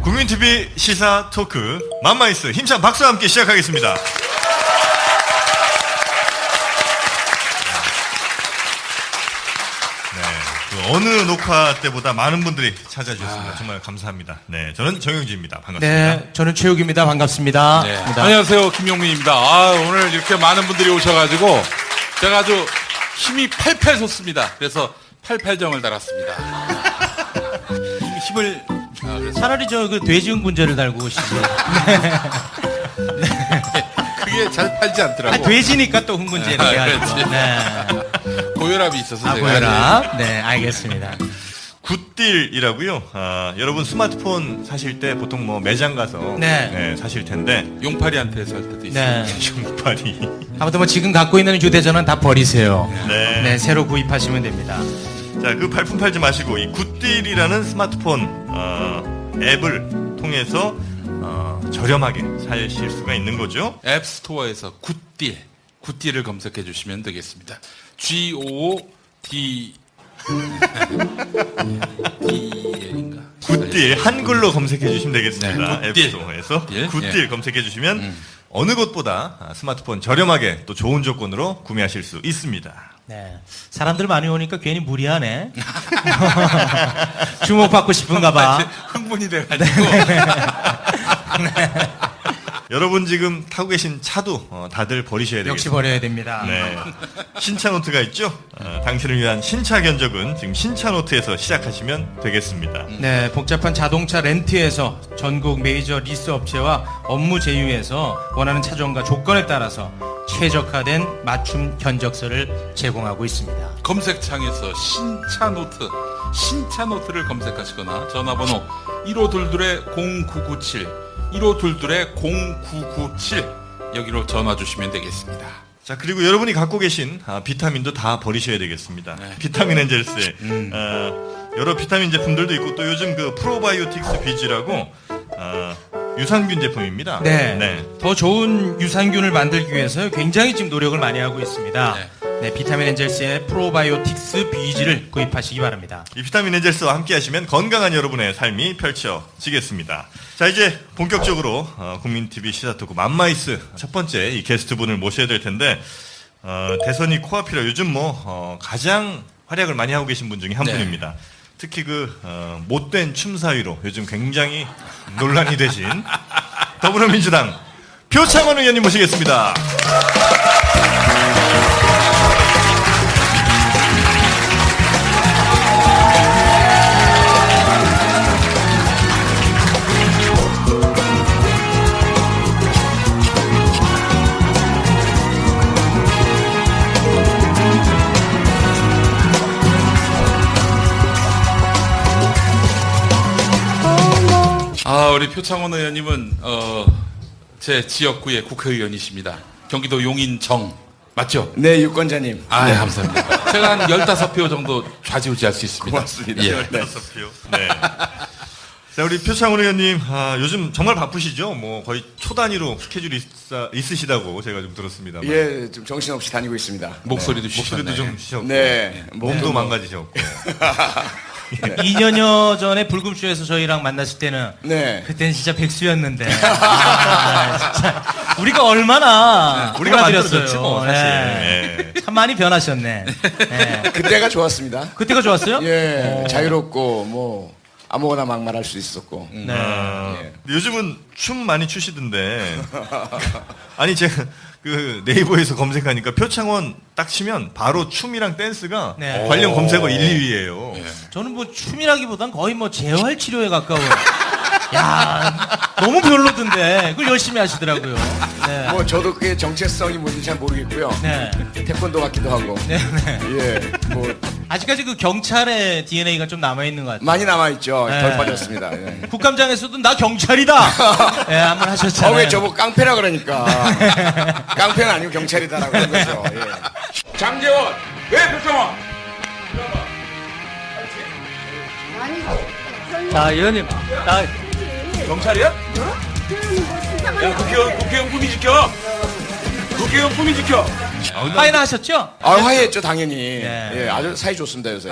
국민TV 시사 토크 맘마이스 힘찬 박수와 함께 시작하겠습니다. 어느 녹화 때보다 많은 분들이 찾아주셨습니다. 정말 감사합니다. 네, 저는 정영진입니다. 반갑습니다. 네, 저는 최욱입니다. 반갑습니다. 네. 안녕하세요, 김용민입니다. 오늘 이렇게 많은 분들이 오셔가지고 제가 아주 힘이 팔팔 솟습니다. 그래서 팔팔정을 달았습니다. 힘을 차라리 저 그 돼지응분제를 달고 오시죠. 그게 잘 팔지 않더라고. 돼지니까 또 흥분제를 해야죠. 네. 고혈압이 있어서 제가. 고혈압. 네, 알겠습니다. 굿딜이라고요. 여러분 스마트폰 사실 때 보통 뭐 매장 가서 네. 사실 텐데 용팔이한테 살 때도 있어요. 네. 용팔이. 아무튼 뭐 지금 갖고 있는 휴대전화는 다 버리세요. 네. 네, 새로 구입하시면 됩니다. 자, 그 발품 팔지 마시고 이 굿딜이라는 스마트폰 앱을 통해서 저렴하게 사실 수가 있는 거죠. 앱스토어에서 굿딜을 검색해 주시면 되겠습니다. GOD D인가? 굿딜 한글로 검색해 주시면 되겠습니다. 네, 굿딜. 앱스토어에서 굿딜. 굿딜 검색해 주시면 어느 곳보다 스마트폰 저렴하게 또 좋은 조건으로 구매하실 수 있습니다. 네. 사람들 많이 오니까 괜히 무리하네. 주목받고 싶은가 봐. 흥분이 돼가지고. 여러분 지금 타고 계신 차도 다들 버리셔야 되겠습니다. 역시 버려야 됩니다. 네. 신차노트가 있죠? 당신을 위한 신차 견적은 지금 신차노트에서 시작하시면 되겠습니다. 네, 복잡한 자동차 렌트에서 전국 메이저 리스 업체와 업무 제휴에서 원하는 차종과 조건에 따라서 최적화된 맞춤 견적서를 제공하고 있습니다. 검색창에서 신차노트를 검색하시거나 전화번호 1522-0997 1522-0997 여기로 전화 주시면 되겠습니다. 자, 그리고 여러분이 갖고 계신 비타민도 다 버리셔야 되겠습니다. 네. 비타민 엔젤스에 여러 비타민 제품들도 있고 또 요즘 그 프로바이오틱스 비지라고 유산균 제품입니다. 네. 더 좋은 유산균을 만들기 위해서 굉장히 지금 노력을 많이 하고 있습니다. 네, 비타민 엔젤스의 프로바이오틱스 비지를 구입하시기 바랍니다. 이 비타민 엔젤스와 함께 하시면 건강한 여러분의 삶이 펼쳐지겠습니다. 자, 이제 본격적으로 국민TV 시사토크 맘마이스 첫 번째 이 게스트분을 모셔야 될 텐데 대선이 코앞이라 요즘 가장 활약을 많이 하고 계신 분 중에 한 분입니다. 특히 그 못된 춤 사위로 요즘 굉장히 논란이 되신 더불어민주당 표창원 의원님 모시겠습니다. 우리 표창원 의원님은 제 지역구의 국회의원이십니다. 경기도 용인정 맞죠? 네, 유권자님. 네, 감사합니다. 제가 한 15표 정도 좌지우지할 수 있습니다. 고맙습니다. 예. 15표. 네. 자, 우리 표창원 의원님, 요즘 정말 바쁘시죠? 뭐 거의 초 단위로 스케줄이 있으시다고 제가 좀 들었습니다. 예, 좀 정신없이 다니고 있습니다. 목소리도 쉬셨네. 목소리도 좀 쉬셨고, 네. 몸도 망가지셨고. 2년여 전에 불금쇼에서 저희랑 만났을 때는 그때는 진짜 백수였는데 진짜 우리가 얼마나 우리가 만들었어요. 만들었지 뭐 사실. 네. 참 많이 변하셨네. 네. 그때가 좋았습니다. 그때가 좋았어요? 예, 자유롭고 뭐 아무거나 막 말할 수 있었고. 네. 근데 요즘은 춤 많이 추시던데. 아니 제가 그 네이버에서 검색하니까 표창원 딱 치면 바로 춤이랑 댄스가 관련 검색어 1, 2위예요. 저는 뭐 춤이라기보단 거의 뭐 재활 치료에 가까운. 야, 너무 별로던데 그걸 열심히 하시더라고요. 네. 뭐 저도 그게 정체성이 뭔지 잘 모르겠고요. 네. 태권도 같기도 하고. 네. 예, 뭐 아직까지 그 경찰의 DNA가 좀 남아 있는 것 같아요. 많이 남아 있죠. 네. 덜 빠졌습니다. 예. 국감장에서도 나 경찰이다. 네, 한번 하셨잖아요. 왜 저보고 깡패라 그러니까. 깡패는 아니고 경찰이다라고 하는 거죠. 예. 장재원, 왜 표창원? 자, 의원님, 경찰이야? 야, 국회의원 꿈이 지켜. 지켜, 품위 지켜. 화해나 하셨죠? 아, 화해했죠, 당연히. 네. 예, 아주 사이 좋습니다, 요새.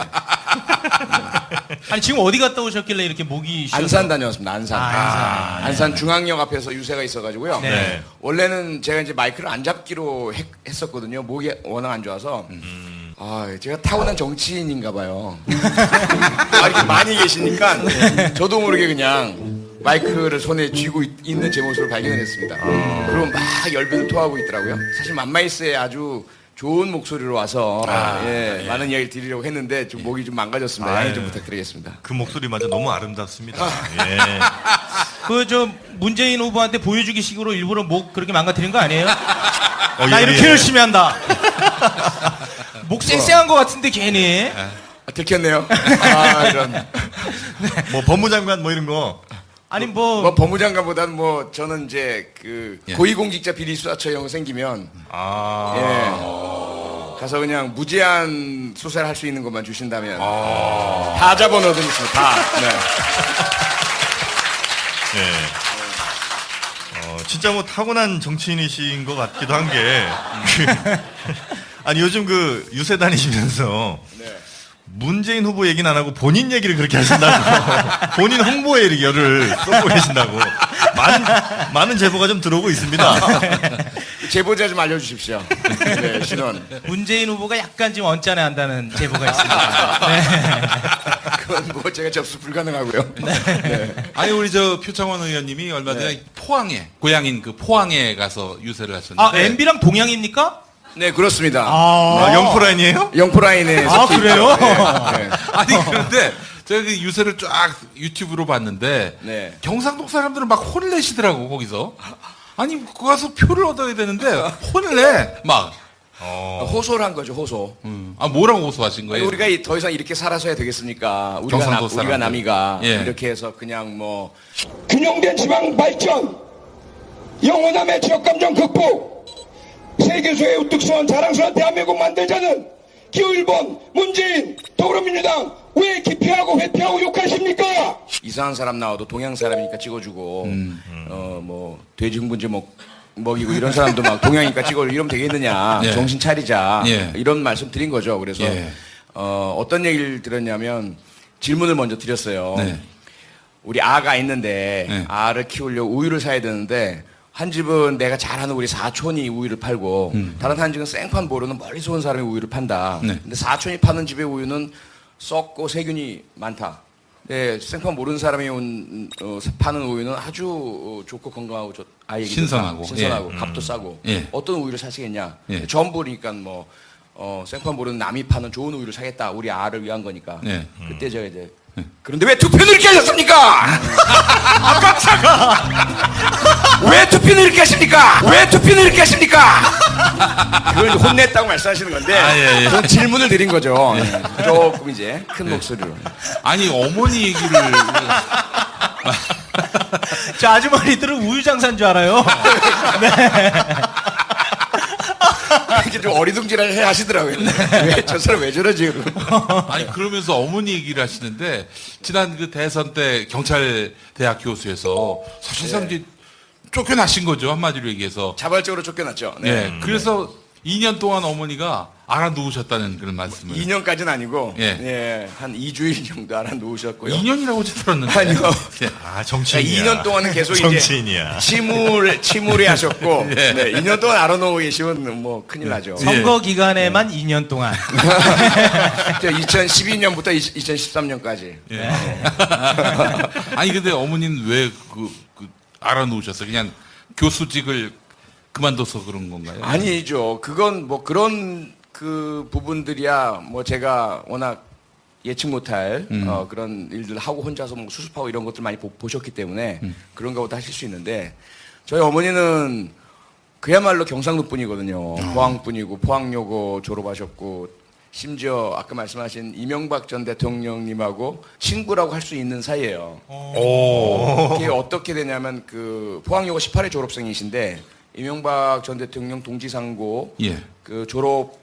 아니 지금 어디 갔다 오셨길래 이렇게 목이 쉬어서. 안산 다녀왔습니다, 안산. 안산. 안산 중앙역 앞에서 유세가 있어가지고요. 네. 원래는 제가 이제 마이크를 안 잡기로 했었거든요. 목이 워낙 안 좋아서. 아, 제가 타고난 정치인인가 봐요. 이렇게 많이 계시니까 저도 모르게 그냥 마이크를 손에 쥐고 있는 제 모습을 발견했습니다. 그리고 막 열변을 토하고 있더라고요. 사실 맘마이스에 아주 좋은 목소리로 와서 예, 많은 이야기를 드리려고 했는데 좀 목이 좀 망가졌습니다. 양해 좀 부탁드리겠습니다. 그 목소리마저 너무 아름답습니다. 예. 그 저 문재인 후보한테 보여주기 식으로 일부러 목 그렇게 망가뜨린 거 아니에요? 나 예, 이렇게 예. 열심히 한다. 목 쌩쌩한 것 같은데 괜히. 들켰네요. 아, 이런. 뭐 법무장관 뭐 이런 거. 아니 뭐 법무장관보다는 뭐 저는 이제 그 예. 고위공직자 비리 수사처형 생기면 아. 예. 가서 그냥 무제한 수사를 할 수 있는 것만 주신다면 다 잡아넣어드리겠습니다. 다. 네. 예. 진짜 뭐 타고난 정치인이신 것 같기도 한 게, 아니, 요즘 그 유세 다니시면서, 네. 문재인 후보 얘기는 안 하고 본인 얘기를 그렇게 하신다고, 본인 홍보에 이렇게 열을 쏟고 계신다고, 많은 제보가 좀 들어오고 있습니다. 제보자 좀 알려주십시오. 네, 신원. 문재인 후보가 약간 지금 언짢아 한다는 제보가 있습니다. 네. 그건 뭐 제가 접수 불가능하고요. 아니 우리 저 표창원 의원님이 얼마 전에 포항에 고향인 그 포항에 가서 유세를 하셨는데. 아 MB랑 동양입니까? 네, 그렇습니다. 아, 영프라인이에요? 영프라인에. 아, 그래요? 네. 아니 그런데 제가 그 유세를 쫙 유튜브로 봤는데 네. 경상도 사람들은 막 혼을 내시더라고 거기서. 아니 거기 가서 표를 얻어야 되는데 혼을 내 막. 호소를 한 거죠, 호소. 아 뭐라고 호소하신 아니, 거예요? 우리가 더 이상 이렇게 살아서야 되겠습니까? 경상도 우리가 사람들. 남이가 예. 이렇게 해서 그냥 뭐 균형된 지방 발전, 영원함의 지역감정 극복, 세계수의 우뚝스러운 자랑스러운 대한민국 만들자는 기후일본, 문재인, 더불어민주당 왜 기피하고 회피하고 욕하십니까? 이상한 사람 나와도 동양 사람이니까 찍어주고 뭐 돼지 흥분제 먹이고 이런 사람도 막 동양이니까 찍어주고 이러면 되겠느냐. 예. 정신 차리자. 예. 이런 말씀 드린 거죠. 그래서 예. 어떤 얘기를 들었냐면 질문을 먼저 드렸어요. 네. 우리 아가 있는데 네. 아를 키우려고 우유를 사야 되는데 한 집은 내가 잘 아는 우리 사촌이 우유를 팔고 다른 한 집은 생판 모르는 멀리서 온 사람이 우유를 판다. 네. 근데 사촌이 파는 집의 우유는 썩고 세균이 많다. 네, 생판 모르는 사람이 파는 우유는 아주 좋고 건강하고 아이에게 신선하고. 신선하고 예. 값도 싸고 예. 어떤 우유를 사시겠냐. 예. 전부 그러니까 뭐 생판 모르는 남이 파는 좋은 우유를 사겠다. 우리 아를 위한 거니까. 예. 그때 제가 이제 그런데 왜 투표를 이렇게 하셨습니까? 아 깜짝아! 왜 투표를 이렇게 하십니까? 왜 투표를 이렇게 하십니까? 그걸 이제 혼냈다고 말씀하시는 건데 아, 예, 예. 저는 질문을 드린 거죠. 조금 이제 큰 목소리로. 아니 어머니 얘기를 저 아주머니들은 우유 장사인 줄 알아요. 이렇게 좀 어리둥절을 해 하시더라고요. 왜 저 사람 왜 저러지? 아니 그러면서 어머니 얘기를 하시는데 지난 그 대선 때 경찰 대학 교수에서 사실상 이제 쫓겨나신 거죠 한마디로 얘기해서. 자발적으로 쫓겨났죠. 네. 그래서 2년 동안 어머니가 알아누우셨다는 그런 말씀을. 2년까지는 아니고 예. 예, 한 2주일 정도 알아 놓으셨고요. 2년이라고 들었는데. 아니요. 예. 아, 정치인이야. 2년 동안은 계속 정치인이야. 이제 침울해 하셨고 예. 네, 2년 동안 알아놓고 계시면 뭐 큰일 나죠. 선거 기간에만 2년 동안. 2012년부터 2013년까지. 예. 아니 근데 어머니는 왜 그 알아누우셨어요? 그냥 교수직을 그만둬서 그런 건가요? 아니죠. 그건 뭐 그런 그 부분들이야 뭐 제가 워낙 예측 못할 그런 일들 하고 혼자서 뭐 수습하고 이런 것들 많이 보셨기 때문에 그런가 보다 하실 수 있는데 저희 어머니는 그야말로 경상도 분이거든요. 포항 분이고 포항여고 졸업하셨고 심지어 아까 말씀하신 이명박 전 대통령님하고 친구라고 할 수 있는 사이예요. 그게 어떻게 되냐면 그 포항여고 18회 졸업생이신데 이명박 전 대통령 동지상고 예. 그 졸업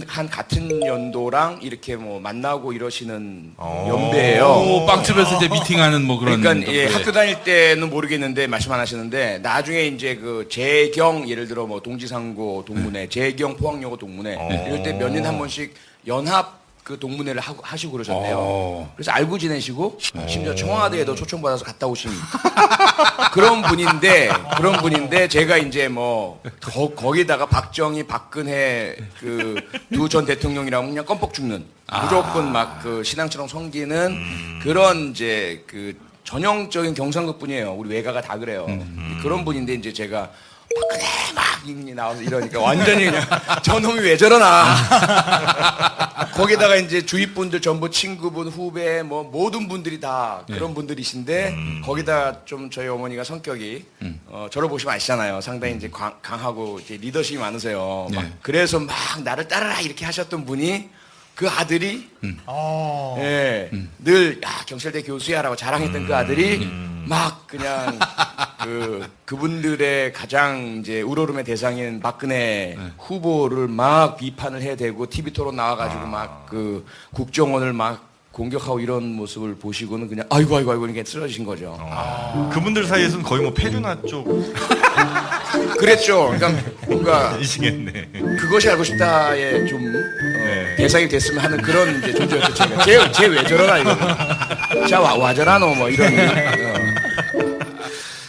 한 같은 연도랑 이렇게 뭐 만나고 이러시는 연배예요. 오, 빵집에서 이제 미팅하는 뭐 그런. 그러니까 예, 네. 학교 다닐 때는 모르겠는데 말씀 안 하시는데 나중에 이제 그 재경 예를 들어 뭐 동지상고 동문회, 재경 포항여고 동문회 이럴 때 몇 년에 한 번씩 연합 그 동문회를 하시고 그러셨대요. 그래서 알고 지내시고 심지어 청와대에도 초청받아서 갔다 오신 그런 분인데 제가 이제 뭐 거기다가 박정희, 박근혜 그 두 전 대통령이라면 그냥 껌뻑 죽는 무조건 막 그 신앙처럼 섬기는 그런 이제 그 전형적인 경상도 분이에요. 우리 외가가 다 그래요. 그런 분인데 이제 제가 박근혜 막 나와서 이러니까 완전히 그냥 저놈이 왜 저러나. 거기다가 이제 주위 분들 전부 친구분, 후배, 뭐 모든 분들이 다 그런 분들이신데 거기다 좀 저희 어머니가 성격이 저를 보시면 아시잖아요. 상당히 이제 강하고 이제 리더십이 많으세요. 막 그래서 막 나를 따르라 이렇게 하셨던 분이 그 아들이 예, 늘 경찰대 교수야라고 자랑했던 그 아들이 막 그냥 그분들의 가장 이제 우러름의 대상인 박근혜 후보를 막 비판을 해대고 TV 토론 나와가지고 막 그 국정원을 막 공격하고 이런 모습을 보시고는 그냥 아이고 이렇게 쓰러지신 거죠. 그분들 사이에서는 거의 뭐 페류나 쪽 그랬죠. 그러니까 뭔가 이시겠네. 그것이 알고 싶다에 좀 대상이 됐으면 하는 그런 이제 존재였죠. 제가 쟤 왜 저러나 이거. 자 와 저라노 뭐 이런.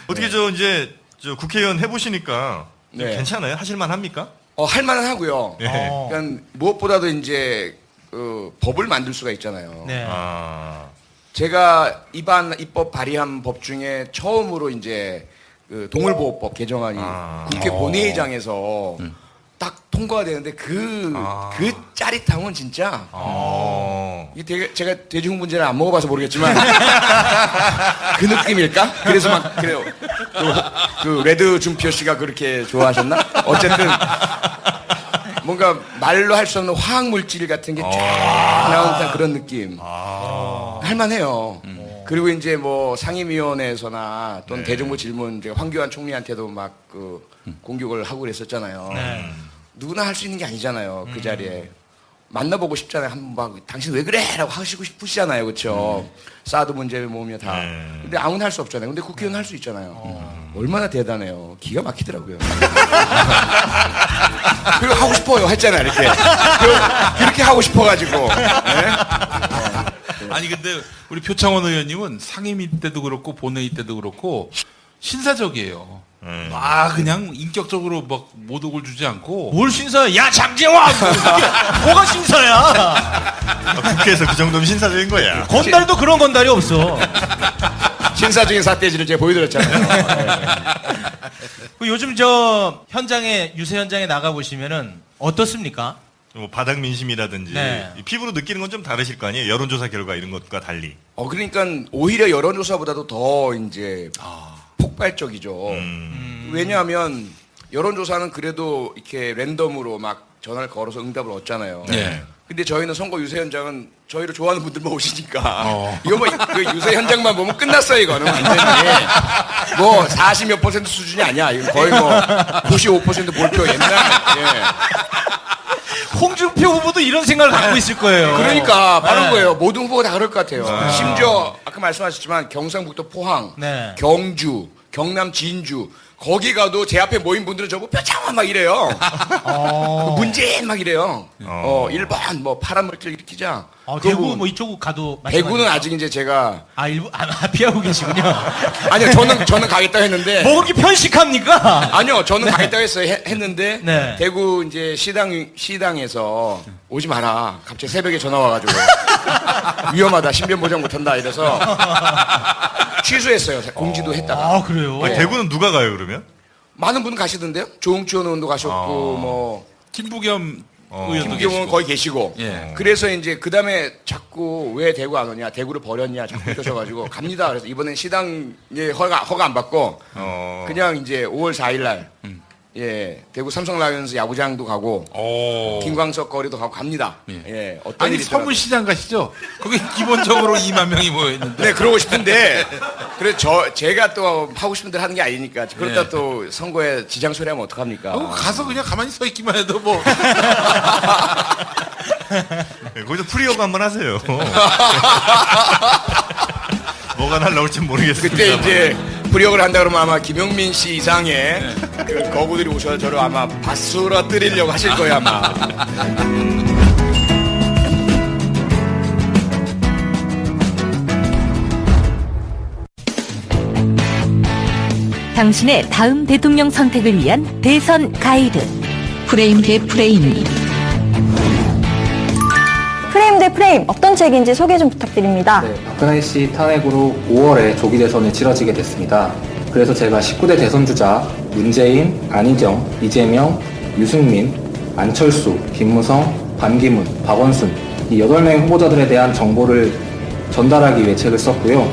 어떻게 이제 국회의원 해보시니까 좀 네. 괜찮아요? 하실만 합니까? 할만은 하고요. 예. 그러니까 무엇보다도 이제 법을 만들 수가 있잖아요. 네. 제가 입법 발의한 법 중에 처음으로 이제 그 동물보호법 개정안이 국회 본회의장에서 딱 통과가 되는데 그 짜릿함은 진짜 이게 제가 돼지홍분제를 안 먹어봐서 모르겠지만 그 느낌일까? 그래서 막 그래요. 그 레드 준표 씨가 그렇게 좋아하셨나? 어쨌든 뭔가 말로 할 수 없는 화학 물질 같은 게 쫙 나오는 그런 느낌. 할만해요. 그리고 이제 뭐 상임위원회에서나 또는 대정부 질문 이제 황교안 총리한테도 막 그 공격을 하고 그랬었잖아요. 누구나 할 수 있는 게 아니잖아요. 그 자리에 만나보고 싶잖아요. 한번 막 당신 왜 그래?라고 하시고 싶으시잖아요, 그렇죠? 사드 문제를 모으며 다. 근데 아무나 할 수 없잖아요. 근데 국회의원 할 수 있잖아요. 얼마나 대단해요. 기가 막히더라고요. 그리고 하고 싶어요, 했잖아요, 이렇게. 그렇게 하고 싶어가지고. 네? 아니 근데 우리 표창원 의원님은 상임위 때도 그렇고 본회의 때도 그렇고 신사적이에요. 그냥 인격적으로 막 모독을 주지 않고 뭘 신사야? 야 장재화! 뭐가 신사야? 국회에서 그 정도면 신사적인 거야. 건달도 그런 건달이 없어. 신사적인 삿대질을 제가 보여드렸잖아요. 그 요즘 유세 현장에 나가 보시면은 어떻습니까? 뭐 바닥 민심이라든지 네. 이 피부로 느끼는 건 좀 다르실 거 아니에요? 여론조사 결과 이런 것과 달리. 그러니까 오히려 여론조사보다도 더 이제 폭발적이죠. 왜냐하면 여론조사는 그래도 이렇게 랜덤으로 막 전화를 걸어서 응답을 얻잖아요. 네. 근데 저희는 선거 유세 현장은 저희를 좋아하는 분들만 오시니까 이거 뭐 그 유세 현장만 보면 끝났어요. 이거는 완전히 뭐 40몇 % 수준이 아니야. 이거 거의 뭐 95% 몰표 옛날. 홍준표 후보도 이런 생각을 갖고 있을 거예요. 그러니까 바로 네. 거예요. 모든 후보가 다 그럴 것 같아요. 심지어 아까 말씀하셨지만 경상북도 포항, 네. 경주, 경남 진주 거기 가도 제 앞에 모인 분들은 저거 표창원 막 이래요. 문재인 막 이래요. 1번 뭐 파란 물질 일으키자. 대구 뭐 이쪽 가도 대구는 아직 이제 제가 일부 피하고 계시군요. 아니요 저는 가겠다 했는데 뭐 그렇게 편식합니까? 아니요 저는 가겠다 했는데 네. 대구 이제 시당에서 오지 마라. 갑자기 새벽에 전화 와가지고 위험하다 신변 보장 못한다 이래서 취소했어요. 공지도 했다가. 그래요? 아니, 대구는 누가 가요 그러면? 많은 분 가시던데요. 조홍천 의원도 가셨고 뭐 김부겸 의원도 김경호는 계시고. 거의 계시고. 예. 그래서 이제 그 다음에 자꾸 왜 대구 안 오냐, 대구를 버렸냐 자꾸 그러셔가지고 갑니다. 그래서 이번엔 시당에 허가 안 받고 그냥 이제 5월 4일 날 예, 대구 삼성 라이온즈 야구장도 가고 김광석 거리도 가고 갑니다. 예, 어떤 아니 일이 있더라도. 서울시장 가시죠? 거기 기본적으로 2만 명이 모여 있는데. 네, 그러고 싶은데 그래 제가 또 하고 싶은 대로 하는 게 아니니까 그러다 또 선거에 지장 소리하면 어떡합니까? 가서 그냥 가만히 서 있기만 해도 뭐. 거기서 프리어가 한번 하세요. 뭐가 날라올지 모르겠습니다. 그때 이제 불역을 한다 그러면 아마 김용민 씨 이상의 그 거구들이 오셔서 저를 아마 바스러뜨리려고 하실 거예요 아마. 당신의 다음 대통령 선택을 위한 대선 가이드. 프레임 대 프레임. 프레임 대 프레임 어떤 책인지 소개 좀 부탁드립니다. 네, 박근혜 씨 탄핵으로 5월에 조기 대선이 치러지게 됐습니다. 그래서 제가 19대 대선 주자 문재인, 안희정, 이재명, 유승민, 안철수, 김무성, 반기문, 박원순 이 8명의 후보자들에 대한 정보를 전달하기 위해 책을 썼고요.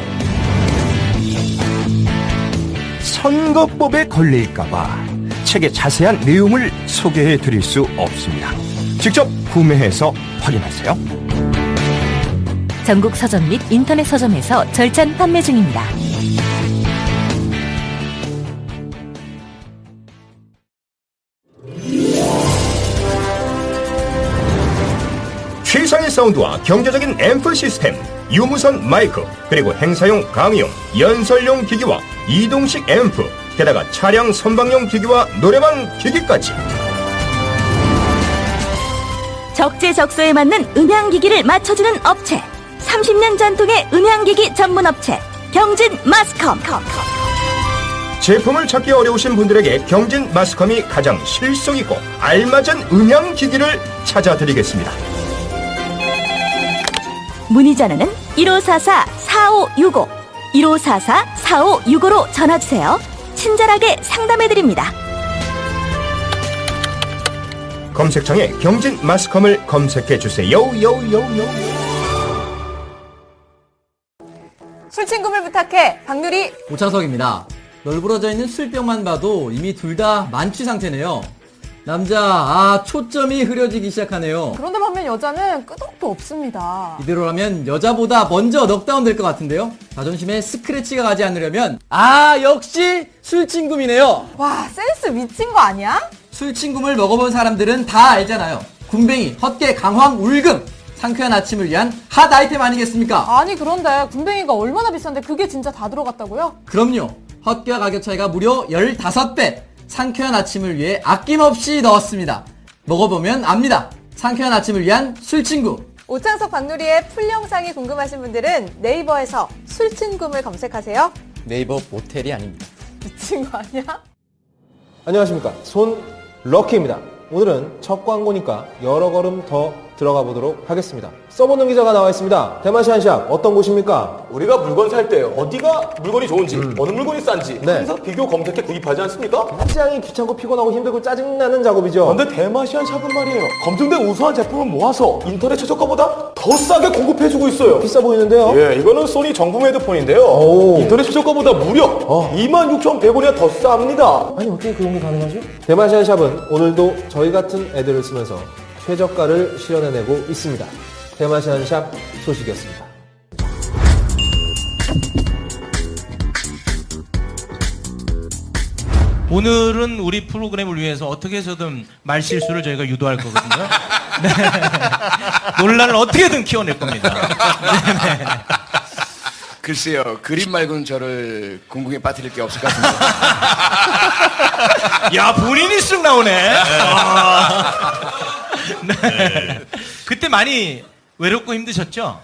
선거법에 걸릴까봐 책의 자세한 내용을 소개해 드릴 수 없습니다. 직접 구매해서 확인하세요. 전국 서점 및 인터넷 서점에서 절찬 판매 중입니다. 최상의 사운드와 경제적인 앰프 시스템, 유무선 마이크, 그리고 행사용 강의용, 연설용 기기와 이동식 앰프, 게다가 차량 선방용 기기와 노래방 기기까지. 적재적소에 맞는 음향기기를 맞춰주는 업체, 30년 전통의 음향기기 전문 업체 경진 마스컴. 제품을 찾기 어려우신 분들에게 경진 마스컴이 가장 실속있고 알맞은 음향기기를 찾아드리겠습니다. 문의 전화는 1544-4565, 1544-4565로 전화주세요. 친절하게 상담해드립니다. 검색창에 경진 마스컴을 검색해주세요. 술친구를 부탁해 박누리. 오창석입니다. 널브러져 있는 술병만 봐도 이미 둘 다 만취 상태네요. 남자, 초점이 흐려지기 시작하네요. 그런데 반면 여자는 끄덕도 없습니다. 이대로라면 여자보다 먼저 넉다운 될 것 같은데요. 자존심에 스크래치가 가지 않으려면 역시 술친구이네요. 와, 센스 미친 거 아니야? 술친구를 먹어본 사람들은 다 알잖아요. 군뱅이, 헛개, 강황, 울금. 상쾌한 아침을 위한 핫 아이템 아니겠습니까? 아니 그런데 군뱅이가 얼마나 비싼데 그게 진짜 다 들어갔다고요? 그럼요. 헛개와 가격 차이가 무려 15배. 상쾌한 아침을 위해 아낌없이 넣었습니다. 먹어보면 압니다. 상쾌한 아침을 위한 술친구. 오창석 박누리의 풀 영상이 궁금하신 분들은 네이버에서 술친구를 검색하세요. 네이버 모텔이 아닙니다. 미친 거 아니야? 안녕하십니까, 손 럭키입니다. 오늘은 첫 광고니까 여러 걸음 더 들어가 보도록 하겠습니다. 써보는 기자가 나와 있습니다. 대마시안샵 어떤 곳입니까? 우리가 물건 살 때 어디가 물건이 좋은지 어느 물건이 싼지 항상 비교 검색해 구입하지 않습니까? 굉장히 귀찮고 피곤하고 힘들고 짜증나는 작업이죠. 그런데 대마시안샵은 말이에요, 검증된 우수한 제품을 모아서 인터넷 최저가보다 더 싸게 공급해주고 있어요. 비싸 보이는데요? 예, 이거는 소니 정품 헤드폰인데요. 인터넷 최저가보다 무려 26,100원이나 더 쌉니다. 아니 어떻게 그런 게 가능하지? 대마시안샵은 오늘도 저희 같은 애들을 쓰면서 최저가를 실현해내고 있습니다. 대마시안샵 소식이었습니다. 오늘은 우리 프로그램을 위해서 어떻게 해서든 말실수를 저희가 유도할 거거든요. 네. 논란을 어떻게든 키워낼 겁니다. 네. 글쎄요, 그림 말고는 저를 궁금해 빠뜨릴 게 없을 것 같은데. 야, 본인이 쓱 나오네. 네. 그때 많이 외롭고 힘드셨죠?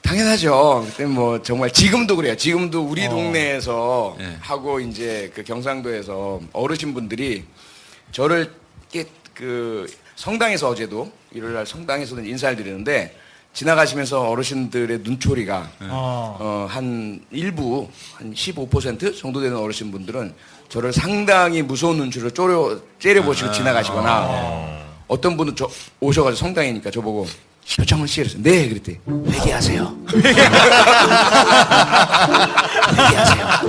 당연하죠. 그때 뭐 정말 지금도 그래요. 지금도 우리 동네에서 하고 이제 그 경상도에서 어르신분들이 저를 그 성당에서 어제도 일요일날 성당에서는 인사를 드리는데 지나가시면서 어르신들의 눈초리가 한 일부 한 15% 정도 되는 어르신분들은 저를 상당히 무서운 눈초리로 째려보시고 지나가시거나 어떤 분은 오셔가지고 성당이니까 저보고 표창원 씨 그랬어요. 네, 그랬더니 회개하세요.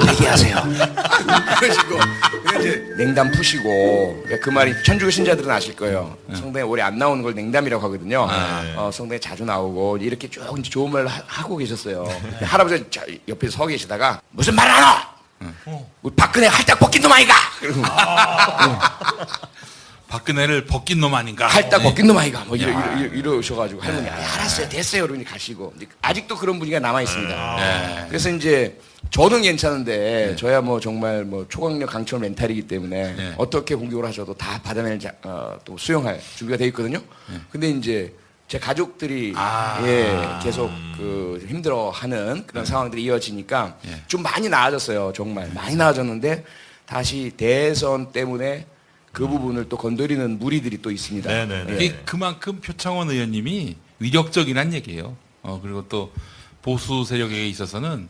회개하세요. 그러시고 이제 냉담 푸시고 그 말이 천주교 신자들은 아실 거예요. 성당에 오래 안 나오는 걸 냉담이라고 하거든요. 성당에 자주 나오고 이렇게 쭉 이제 좋은 말 하고 계셨어요. 할아버지 옆에 서 계시다가 무슨 말 안 하? 우리 박근혜 할딱 벗긴 놈 아이가? 박근혜를 벗긴 놈 아닌가? 할딱 벗긴 놈 아이가? 뭐 이러셔가지고 할머니 알았어요 됐어요 그러니 가시고 아직도 그런 분위기가 남아 있습니다. 그래서 이제 저는 괜찮은데 저야 뭐 정말 뭐 초강력 강철 멘탈이기 때문에 어떻게 공격을 하셔도 다 받아낼 또 수용할 준비가 돼 있거든요. 근데 이제 제 가족들이 계속 그 힘들어하는 그런 상황들이 이어지니까 좀 많이 나아졌어요. 정말 많이 나아졌는데 다시 대선 때문에 그 부분을 또 건드리는 무리들이 또 있습니다. 그만큼 표창원 의원님이 위력적이란 얘기예요. 그리고 또 보수 세력에 있어서는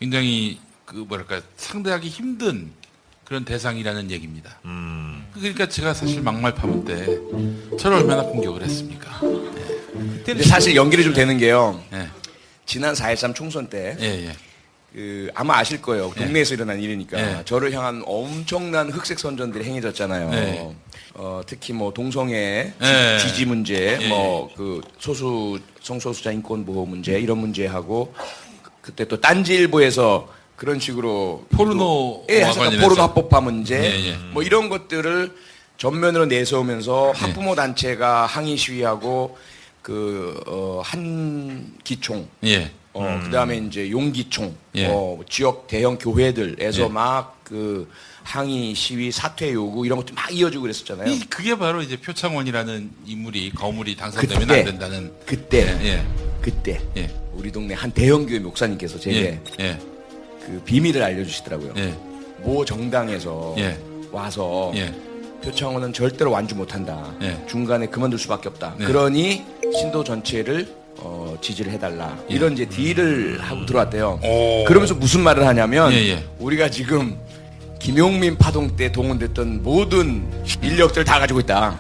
굉장히 그 뭐랄까 상대하기 힘든 그런 대상이라는 얘기입니다. 그러니까 제가 사실 막말 파문 때 저를 얼마나 공격을 했습니까? 근데 사실 연결이 좀 되는 게요. 지난 4.13 총선 때 그 아마 아실 거예요. 동네에서 일어난 일이니까 저를 향한 엄청난 흑색 선전들이 행해졌잖아요. 특히 뭐 동성애 지지 문제, 뭐 그 성소수자 인권 보호 문제 이런 문제하고 그때 또 딴지일보에서 그런 식으로 포르노와 관련해서 포르노 합법화 문제 뭐 이런 것들을 전면으로 내세우면서 학부모 단체가 항의 시위하고 한기총 그다음에 이제 용기총 지역 대형 교회들에서 막 그 항의 시위 사퇴 요구 이런 것도 막 이어지고 그랬었잖아요. 그게 바로 이제 표창원이라는 인물이 거물이 당선되면 안 된다는 그때 우리 동네 한 대형 교회 목사님께서 제게 그 비밀을 알려주시더라고요. 모 정당에서 와서 표창원은 절대로 완주 못한다. 중간에 그만둘 수밖에 없다. 그러니 신도 전체를 지지를 해달라. 이런 이제 딜을 하고 들어왔대요. 그러면서 무슨 말을 하냐면 우리가 지금 김용민 파동 때 동원됐던 모든 인력들 다 가지고 있다.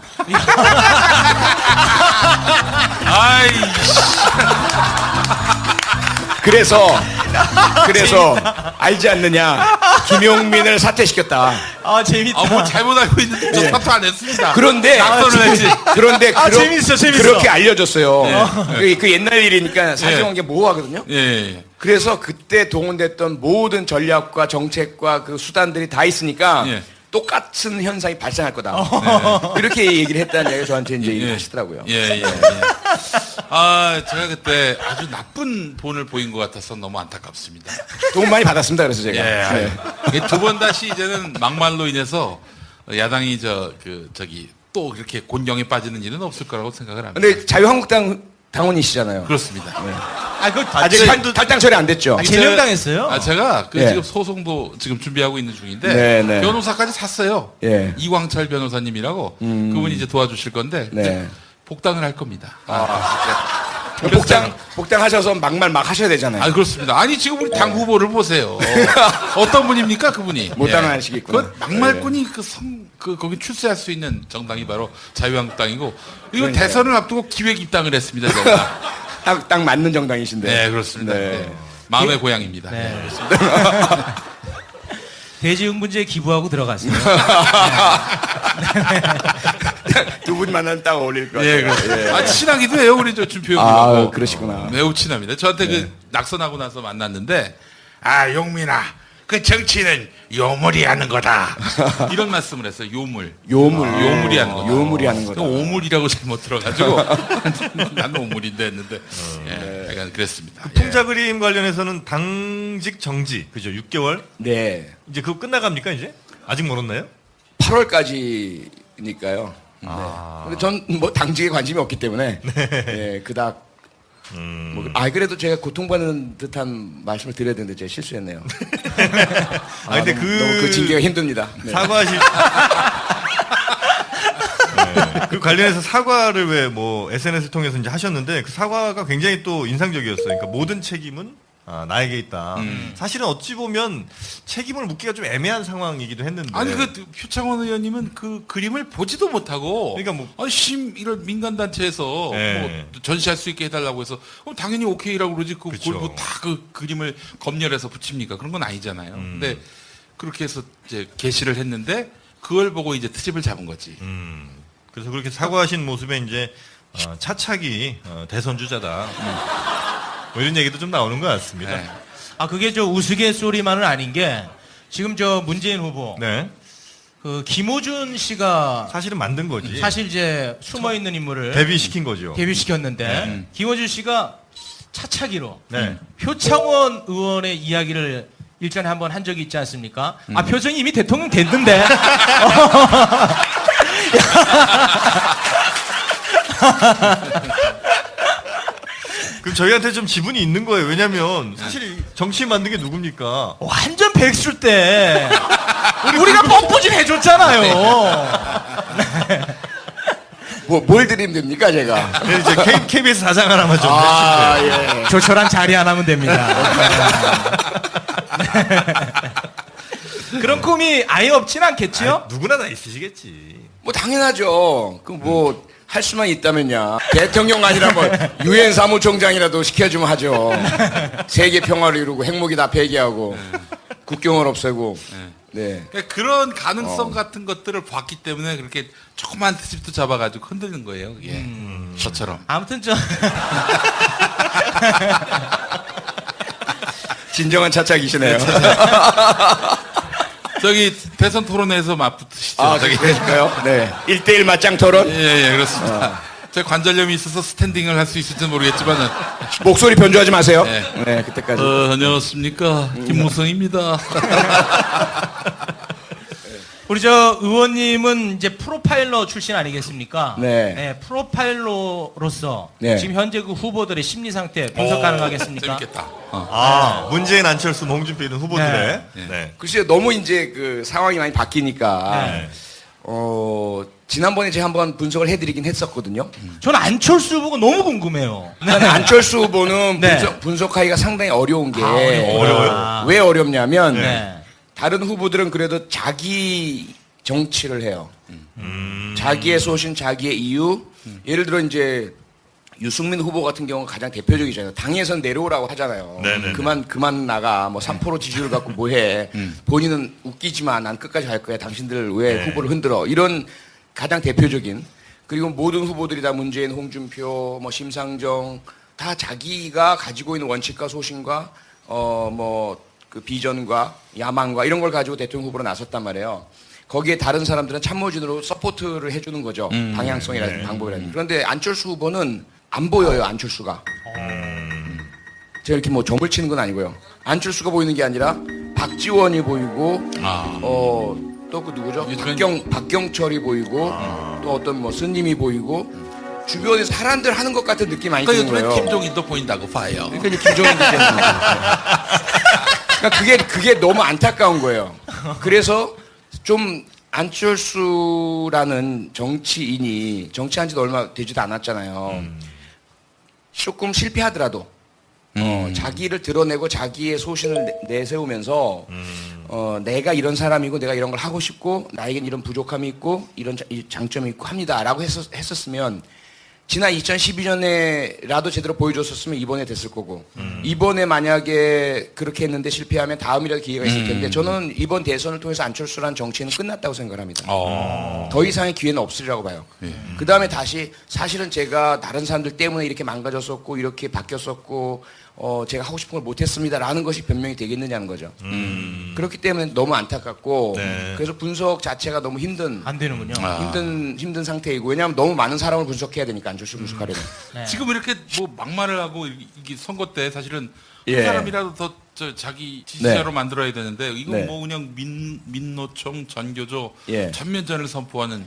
그래서 알지 않느냐? 김용민을 사퇴시켰다. 재밌다. 뭐 잘못 알고 있는데 저 사퇴 안 했습니다. 그런데 재밌어. 그렇게 알려줬어요. 그 옛날 일이니까 사정한 게 모호하거든요. 그래서 그때 동원됐던 모든 전략과 정책과 그 수단들이 다 있으니까 똑같은 현상이 발생할 거다. 이렇게 얘기를 했다는 얘기가 저한테 이제 얘기를 하시더라고요. 제가 그때 아주 나쁜 본을 보인 것 같아서 너무 안타깝습니다. 돈 많이 받았습니다. 그래서 제가. 두 번 다시 이제는 막말로 인해서 야당이 또 이렇게 곤경에 빠지는 일은 없을 거라고 생각을 합니다. 근데 자유한국당 당원이시잖아요. 그렇습니다. 아직 탈당 처리 안 됐죠. 제명당했어요. 제가 지금 소송도 지금 준비하고 있는 중인데 변호사까지 샀어요. 이광철 변호사님이라고 그분이 이제 도와주실 건데 복당을 할 겁니다. 복당하셔서 막말 막 하셔야 되잖아요. 그렇습니다. 아니 지금 우리 당 후보를 보세요. 어떤 분입니까 그분이? 못 당하시겠구나. 그 막말꾼이 거기 출세할 수 있는 정당이 바로 자유한국당이고 이거 대선을 앞두고 기획 입당을 했습니다. 제가. 딱 맞는 정당이신데. 네 그렇습니다. 마음의 고향입니다. 대지응분지에 기부하고 들어가세요. 두 분 만나면 딱 어울릴 것 같아요. 친하기도 해요 우리 준표 형님하고. 그러시구나. 매우 친합니다. 저한테 그 낙선하고 나서 만났는데 용민아 그 정치는 요물이 하는 거다. 이런 말씀을 했어요. 요물이 하는 거다. 요물이 하는 거다. 오물이라고 잘못 들어가지고 난 오물인데 했는데 약간 그랬습니다. 풍자 그림 관련해서는 당직 정지 그죠? 6개월? 네. 이제 그거 끝나갑니까 이제? 아직 멀었나요? 8월까지니까요. 근데 전 뭐 당직에 관심이 없기 때문에 그닥 그래도 제가 고통받는 듯한 말씀을 드려야 되는데 제가 실수했네요. 근데 너무 그 징계가 힘듭니다. 사과하실 그 관련해서 사과를 왜 뭐 SNS를 통해서 이제 하셨는데 그 사과가 굉장히 또 인상적이었어요. 그러니까 모든 책임은 나에게 있다. 사실은 어찌 보면 책임을 묻기가 좀 애매한 상황이기도 했는데. 아니 그 표창원 의원님은 그 그림을 보지도 못하고 그러니까 뭐 이런 민간 단체에서 네. 뭐 전시할 수 있게 해달라고 해서 당연히 오케이라고 그러지 그걸 그쵸. 뭐 다 그 그림을 검열해서 붙입니까? 그런 건 아니잖아요. 근데 그렇게 해서 이제 게시를 했는데 그걸 보고 이제 트집을 잡은 거지. 그래서 그렇게 사과하신 모습에 이제 차차기 대선 주자다. 뭐 이런 얘기도 좀 나오는 것 같습니다. 네. 그게 저 우스갯소리만은 아닌 게 지금 저 문재인 후보 네. 그 김호준 씨가 사실은 만든 거지. 사실 이제 숨어 있는 인물을 데뷔시킨 거죠. 데뷔시켰는데 김호준 씨가 차차기로 네. 표창원 의원의 이야기를 일전에 한번 한 적이 있지 않습니까? 표정이 이미 대통령 됐는데. 그럼 저희한테 좀 지분이 있는 거예요. 왜냐면 사실 정치 만든 게 누굽니까? 완전 백수일 때 우리가 펌프질 해줬잖아요. 뭘 드리면 됩니까, 제가? 네, 이제 KBS 사장 하나만 좀 해주시면. 예. 조촐한 자리 하나면 됩니다. 그런 꿈이 아예 없진 않겠지요? 누구나 다 있으시겠지. 뭐 당연하죠. 할 수만 있다면야. 대통령 아니라 뭐 유엔 사무총장이라도 시켜주면 하죠. 세계 평화를 이루고 핵무기 다 폐기하고 국경을 없애고. 네. 그러니까 그런 가능성 같은 것들을 봤기 때문에 그렇게 조그만 트집도 잡아가지고 흔드는 거예요. 그게. 저처럼. 아무튼 진정한 차차기시네요. 저기 대선 토론회에서 맞붙으시죠. 저기 그럴까요? 네. 1대1 맞짱 토론? 예, 그렇습니다. 제가 관절염이 있어서 스탠딩을 할 수 있을지는 모르겠지만 목소리 변조하지 마세요. 네, 그때까지. 안녕하십니까. 김무성입니다. 우리 저 의원님은 이제 프로파일러 출신 아니겠습니까? 네. 프로파일러로서 네. 지금 현재 그 후보들의 심리 상태 분석 가능하겠습니까? 재밌겠다. 문재인, 안철수, 홍준표 이런 후보들의. 네. 글쎄요, 너무 이제 그 상황이 많이 바뀌니까. 네. 지난번에 제가 한번 분석을 해드리긴 했었거든요. 저는 안철수 후보가 너무 궁금해요. 안철수 후보는 네. 분석하기가 상당히 어려운 게. 어려워요? 왜 어렵냐면, 네. 다른 후보들은 그래도 자기 정치를 해요. 자기의 소신, 자기의 이유. 예를 들어 이제 유승민 후보 같은 경우가 가장 대표적이잖아요. 당에선 내려오라고 하잖아요. 네네네. 그만 나가. 뭐 3% 지지율 갖고 뭐해. 본인은 웃기지만 난 끝까지 갈 거야. 당신들 왜 후보를 흔들어. 이런 가장 대표적인. 그리고 모든 후보들이 다 문재인, 홍준표, 뭐 심상정 다 자기가 가지고 있는 원칙과 소신과 그 비전과 야망과 이런 걸 가지고 대통령 후보로 나섰단 말이에요. 거기에 다른 사람들은 참모진으로 서포트를 해주는 거죠. 방향성이라든지 방법이라든지. 그런데 안철수 후보는 안 보여요, 안철수가. 제가 이렇게 뭐 점을 치는 건 아니고요. 안철수가 보이는 게 아니라 박지원이 보이고, 또 그 누구죠? 박경철이 보이고, 또 어떤 뭐 스님이 보이고, 주변에서 사람들 하는 것 같은 느낌 많이 드는 거예요. 김종인도 보인다고 봐요. 그러니까 이제 김종인도 그러니까 그게 너무 안타까운 거예요. 그래서 좀 안철수라는 정치인이 정치한 지도 얼마 되지도 않았잖아요. 조금 실패하더라도 자기를 드러내고 자기의 소신을 내세우면서 내가 이런 사람이고 내가 이런 걸 하고 싶고 나에겐 이런 부족함이 있고 이런 장점이 있고 합니다라고 했었으면 지난 2012년에라도 제대로 보여줬었으면 이번에 됐을 거고 이번에 만약에 그렇게 했는데 실패하면 다음이라도 기회가 있을 텐데 저는 이번 대선을 통해서 안철수라는 정치는 끝났다고 생각을 합니다. 더 이상의 기회는 없으리라고 봐요. 그 다음에 다시 사실은 제가 다른 사람들 때문에 이렇게 망가졌었고 이렇게 바뀌었었고 제가 하고 싶은 걸 못했습니다라는 것이 변명이 되겠느냐는 거죠. 그렇기 때문에 너무 안타깝고 그래서 분석 자체가 너무 안 되는군요. 힘든 상태이고 왜냐하면 너무 많은 사람을 분석해야 되니까 안철수 분석하려면. 지금 이렇게 뭐 막말을 하고 이게 선거 때 사실은 한 사람이라도 더 자기 지지자로 만들어야 되는데 이건 뭐 그냥 민노총 전교조 전면전을 선포하는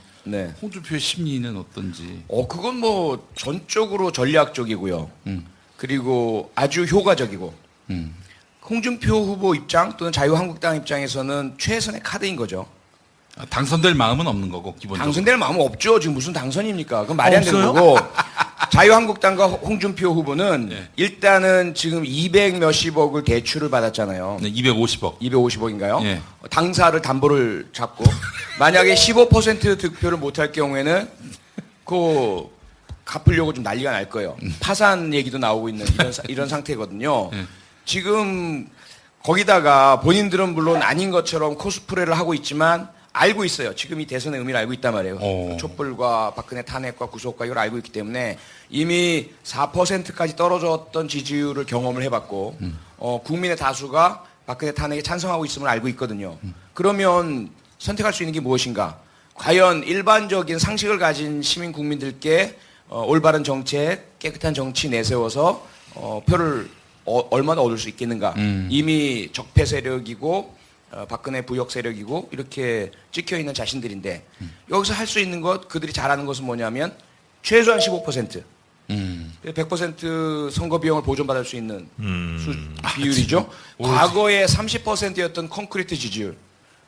홍준표의 심리는 어떤지. 그건 뭐 전적으로 전략적이고요. 그리고 아주 효과적이고 홍준표 후보 입장 또는 자유한국당 입장에서는 최선의 카드인 거죠. 당선될 마음은 없는 거고 기본적으로. 당선될 마음은 없죠. 지금 무슨 당선입니까? 그건 말이 안 되는 거고. 자유한국당과 홍준표 후보는 네. 일단은 지금 200 몇십억을 대출을 받았잖아요. 네, 250억. 250억인가요? 예. 당사를 담보를 잡고 만약에 15% 득표를 못할 경우에는 그 갚으려고 좀 난리가 날 거예요. 파산 얘기도 나오고 있는 이런 상태거든요. 예. 지금 거기다가 본인들은 물론 아닌 것처럼 코스프레를 하고 있지만 알고 있어요. 지금 이 대선의 의미를 알고 있단 말이에요. 촛불과 박근혜 탄핵과 구속과 이걸 알고 있기 때문에 이미 4%까지 떨어졌던 지지율을 경험을 해봤고 국민의 다수가 박근혜 탄핵에 찬성하고 있음을 알고 있거든요. 그러면 선택할 수 있는 게 무엇인가? 과연 일반적인 상식을 가진 시민 국민들께 올바른 정책, 깨끗한 정치 내세워서 표를 얼마나 얻을 수 있겠는가? 이미 적폐 세력이고 박근혜 부역 세력이고 이렇게 찍혀 있는 자신들인데 여기서 할 수 있는 것 그들이 잘하는 것은 뭐냐면 최소한 15%. 100% 선거 비용을 보존받을 수 있는 비율이죠. 과거에 30%였던 콘크리트 지지율.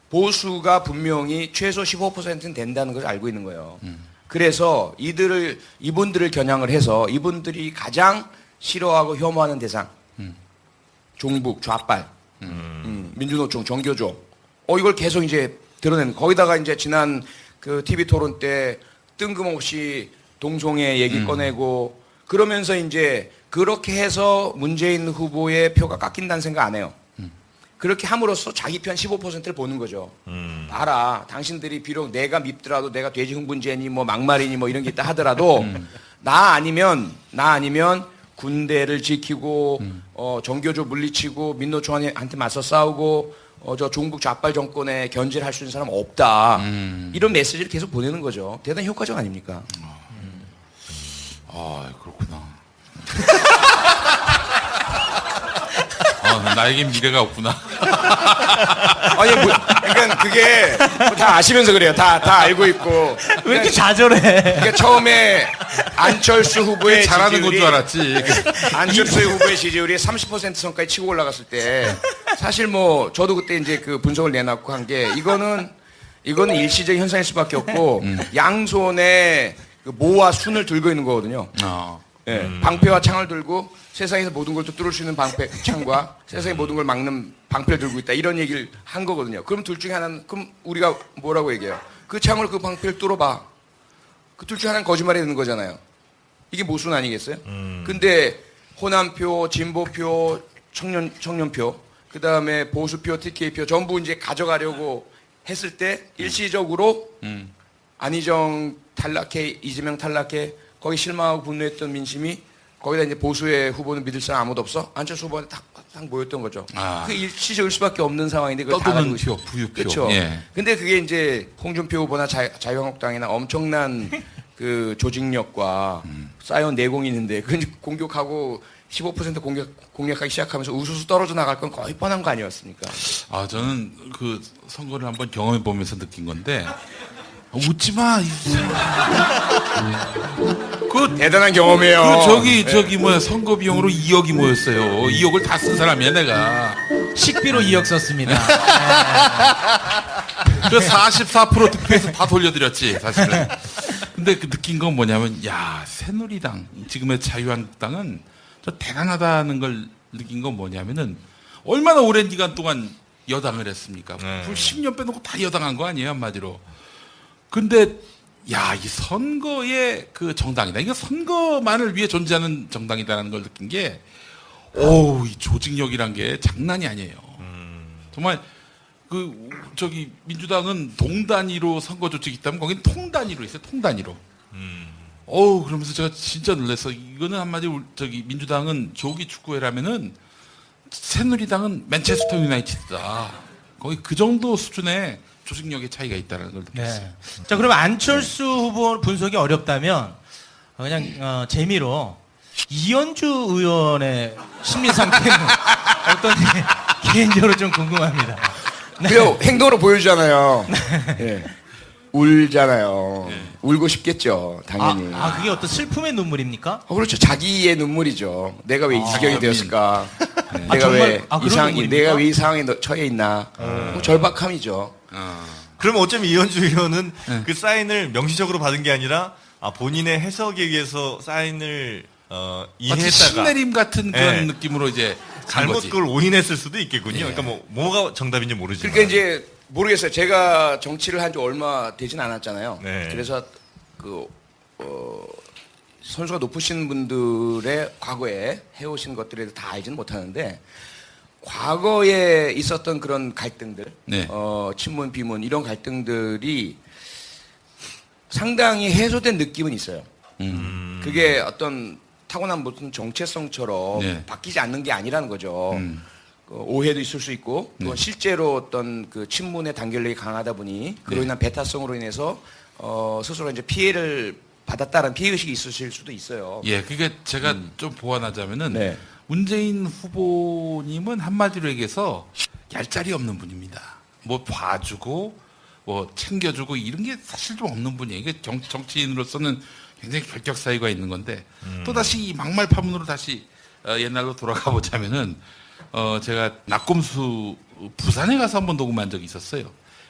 보수가 분명히 최소 15%는 된다는 걸 알고 있는 거예요. 그래서 이분들을 겨냥을 해서 이분들이 가장 싫어하고 혐오하는 대상. 종북, 좌빨, 민주노총, 정교조. 이걸 계속 이제 드러내는. 거기다가 이제 지난 그 TV 토론 때 뜬금없이 동성애 얘기 꺼내고 그러면서 이제 그렇게 해서 문재인 후보의 표가 깎인다는 생각 안 해요. 그렇게 함으로써 자기 편 15%를 보는 거죠. 알아. 당신들이 비록 내가 밉더라도 내가 돼지 흥분제니 뭐 막말이니 뭐 이런 게 있다 하더라도 나 아니면 군대를 지키고 정교조 물리치고 민노총한테 맞서 싸우고 저 종북 좌빨 정권에 견제를 할 수 있는 사람은 없다. 이런 메시지를 계속 보내는 거죠. 대단히 효과적 아닙니까? 그렇구나. 나에겐 미래가 없구나. 아니, 그러니까 그게 다 아시면서 그래요. 다 알고 있고. 왜 이렇게 좌절해? 그러니까 처음에 안철수 후보의 잘하는 건 줄 알았지. 안철수 후보의 지지율이 30% 선까지 치고 올라갔을 때 사실 뭐 저도 그때 이제 그 분석을 내놨고 한 게 이거는 일시적인 현상일 수밖에 없고 양손에 그 모와 순을 들고 있는 거거든요. 예, 방패와 창을 들고 세상에서 모든 걸 뚫을 수 있는 방패 창과 세상의 모든 걸 막는 방패를 들고 있다 이런 얘기를 한 거거든요. 그럼 둘 중에 하나는 그럼 우리가 뭐라고 얘기해요? 그 창을 그 방패를 뚫어봐. 그 둘 중에 하나는 거짓말이 되는 거잖아요. 이게 모순 아니겠어요? 근데 호남표, 진보표, 청년표, 그 다음에 보수표, TK표 전부 이제 가져가려고 했을 때 일시적으로 안희정 탈락해, 이재명 탈락해. 거기 실망하고 분노했던 민심이 거기다 이제 보수의 후보는 믿을 사람 아무도 없어. 안철수 후보한테 딱 모였던 거죠. 그 일시적일 수밖에 없는 상황인데 그걸 다 가지고 있어요. 부유표. 그렇죠. 예. 근데 그게 이제 홍준표 후보나 자유한국당이나 엄청난 그 조직력과 쌓여온 내공이 있는데 그 공격하고 15% 공략하기 시작하면서 우수수 떨어져 나갈 건 거의 뻔한 거 아니었습니까? 저는 그 선거를 한번 경험해 보면서 느낀 건데. 웃지 마. 그 대단한 경험이에요. 저기 뭐야 선거 비용으로 2억이 모였어요. 2억을 다 쓴 사람이야 내가. 식비로 2억 썼습니다. 그 44% 득표해서 다 돌려드렸지 사실은. 근데 그 느낀 건 뭐냐면 새누리당 지금의 자유한국당은 저 대단하다는 걸 느낀 건 뭐냐면은 얼마나 오랜 기간 동안 여당을 했습니까? 10년 빼놓고 다 여당한 거 아니에요 한마디로. 근데 이 선거의 그 정당이다. 이거 선거만을 위해 존재하는 정당이다라는 걸 느낀 게, 이 조직력이란 게 장난이 아니에요. 정말 민주당은 동 단위로 선거 조직이 있다면 거긴 통 단위로 있어요. 통 단위로. 그러면서 제가 진짜 놀랐어. 이거는 한마디로 민주당은 조기 축구회라면은 새누리당은 맨체스터 유나이티드다. 거의 그 정도 수준의 조직력의 차이가 있다는 걸 느꼈어요. 네. 자, 그럼 안철수 후보 분석이 어렵다면 그냥 재미로 이현주 의원의 심리 상태는 어떤지 개인적으로 좀 궁금합니다. 그래요. 행동으로 보여주잖아요. 네. 울잖아요. 울고 싶겠죠, 당연히. 그게 어떤 슬픔의 눈물입니까? 그렇죠. 자기의 눈물이죠. 내가 왜 이 지경이 되었을까? 내가 정말? 내가 왜 이 상황에 처해 있나? 절박함이죠. 그럼 어쩌면 이현주 의원은 그 사인을 명시적으로 받은 게 아니라 본인의 해석에 의해서 사인을 마치 이해했다가 신내림 같은 그런 네. 느낌으로 이제 간 잘못 거지. 그걸 오인했을 수도 있겠군요. 예. 그러니까 뭐가 정답인지 모르지만. 그러니까 이제 모르겠어요. 제가 정치를 한 지 얼마 되진 않았잖아요. 네. 그래서 선수가 높으신 분들의 과거에 해오신 것들에 대해서 다 알지는 못하는데 과거에 있었던 그런 갈등들, 네. 친문, 비문 이런 갈등들이 상당히 해소된 느낌은 있어요. 그게 어떤 타고난 무슨 정체성처럼 네. 바뀌지 않는 게 아니라는 거죠. 오해도 있을 수 있고 또 실제로 어떤 그 친문의 단결력이 강하다 보니 그로 인한 배타성으로 인해서 스스로 이제 피해를 받았다는 피해의식이 있으실 수도 있어요. 예, 그게 제가 좀 보완하자면은 네. 문재인 후보님은 한마디로 얘기해서 얄짤이 없는 분입니다. 뭐 봐주고 뭐 챙겨주고 이런 게 사실 좀 없는 분이에요. 이게 정치인으로서는 굉장히 결격 사유가 있는 건데 또 다시 이 막말 파문으로 다시 옛날로 돌아가 보자면은 제가 낙곰수 부산에 가서 한번 녹음한 적이 있었어요.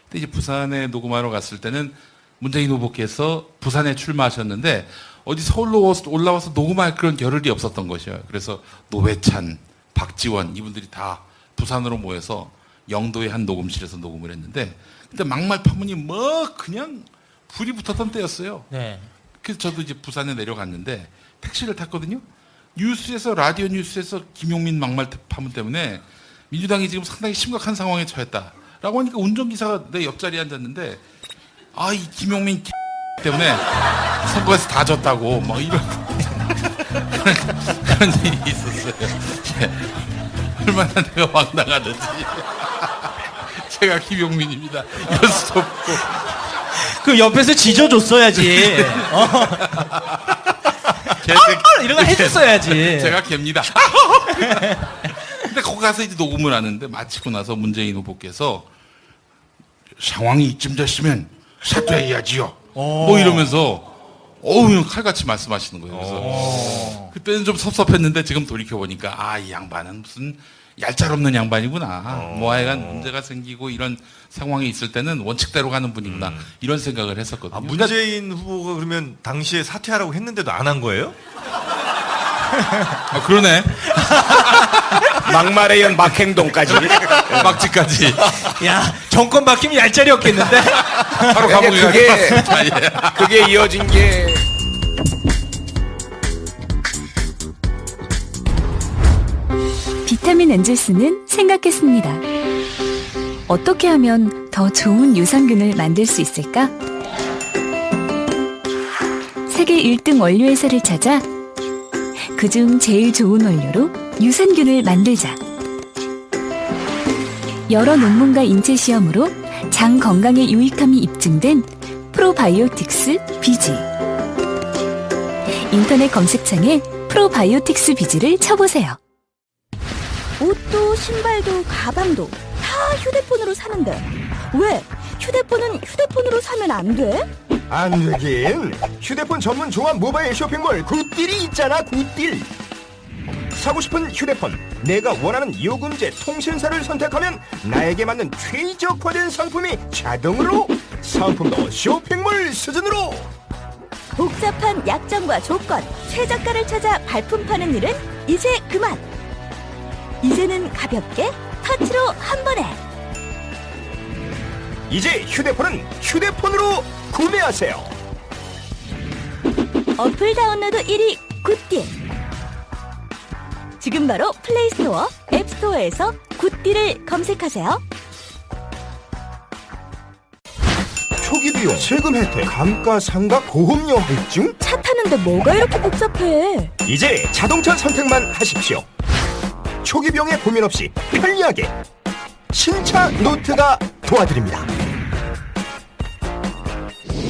근데 이제 부산에 녹음하러 갔을 때는 문재인 후보께서 부산에 출마하셨는데 어디 서울로 올라와서 녹음할 그런 겨를이 없었던 것이에요. 그래서 노회찬, 박지원 이분들이 다 부산으로 모여서 영도의 한 녹음실에서 녹음을 했는데 그때 막말 파문이 뭐 그냥 불이 붙었던 때였어요. 네. 그래서 저도 이제 부산에 내려갔는데 택시를 탔거든요. 뉴스에서 라디오 뉴스에서 김용민 막말 파문 때문에 민주당이 지금 상당히 심각한 상황에 처했다라고 하니까 운전기사가 내 옆자리에 앉았는데 이 김용민 때문에 선거에서 다 졌다고 막 이런 그런 일이 있었어요. 얼마나 내가 황당하든지 제가 김용민입니다. 이럴 수도 없고 그 옆에서 지져줬어야지. 이런 거 해줬어야지. 제가 개입니다. 근데 거기 가서 이제 녹음을 하는데 마치고 나서 문재인 후보께서 상황이 이쯤 됐으면 사퇴해야지요. 뭐 이러면서 그냥 칼같이 말씀하시는 거예요. 그래서 그때는 좀 섭섭했는데 지금 돌이켜 보니까 이 양반은 무슨 얄짤 없는 양반이구나. 뭐 하여간 문제가 생기고 이런 상황이 있을 때는 원칙대로 가는 분이구나. 이런 생각을 했었거든요. 문재인 후보가 그러면 당시에 사퇴하라고 했는데도 안 한 거예요? 그러네. 막말에 이은 막행동까지. 막지까지. 야, 정권 바뀌면 얄짤이 없겠는데? 바로 감옥에 그게 이어진 게 비타민 엔젤스는 생각했습니다. 어떻게 하면 더 좋은 유산균을 만들 수 있을까? 세계 1등 원료회사를 찾아 그중 제일 좋은 원료로 유산균을 만들자. 여러 논문과 인체 시험으로 장 건강에 유익함이 입증된 프로바이오틱스 비지. 인터넷 검색창에 프로바이오틱스 비지를 쳐보세요. 옷도 신발도 가방도 다 휴대폰으로 사는데 왜 휴대폰은 휴대폰으로 사면 안 돼? 안 되긴. 휴대폰 전문 종합 모바일 쇼핑몰 굿딜이 있잖아. 굿딜. 사고 싶은 휴대폰, 내가 원하는 요금제 통신사를 선택하면 나에게 맞는 최적화된 상품이 자동으로, 상품도 쇼핑몰 수준으로. 복잡한 약정과 조건, 최저가를 찾아 발품 파는 일은 이제 그만. 이제는 가볍게 터치로 한 번에. 이제 휴대폰은 휴대폰으로 구매하세요. 어플 다운로드 1위 굿딜. 지금 바로 플레이스토어, 앱스토어에서 굿딜을 검색하세요. 초기 비용, 세금 혜택, 감가상각, 보험료 할증? 차 타는데 뭐가 이렇게 복잡해? 이제 자동차 선택만 하십시오. 초기 비용에 고민 없이 편리하게 신차 노트가 도와드립니다.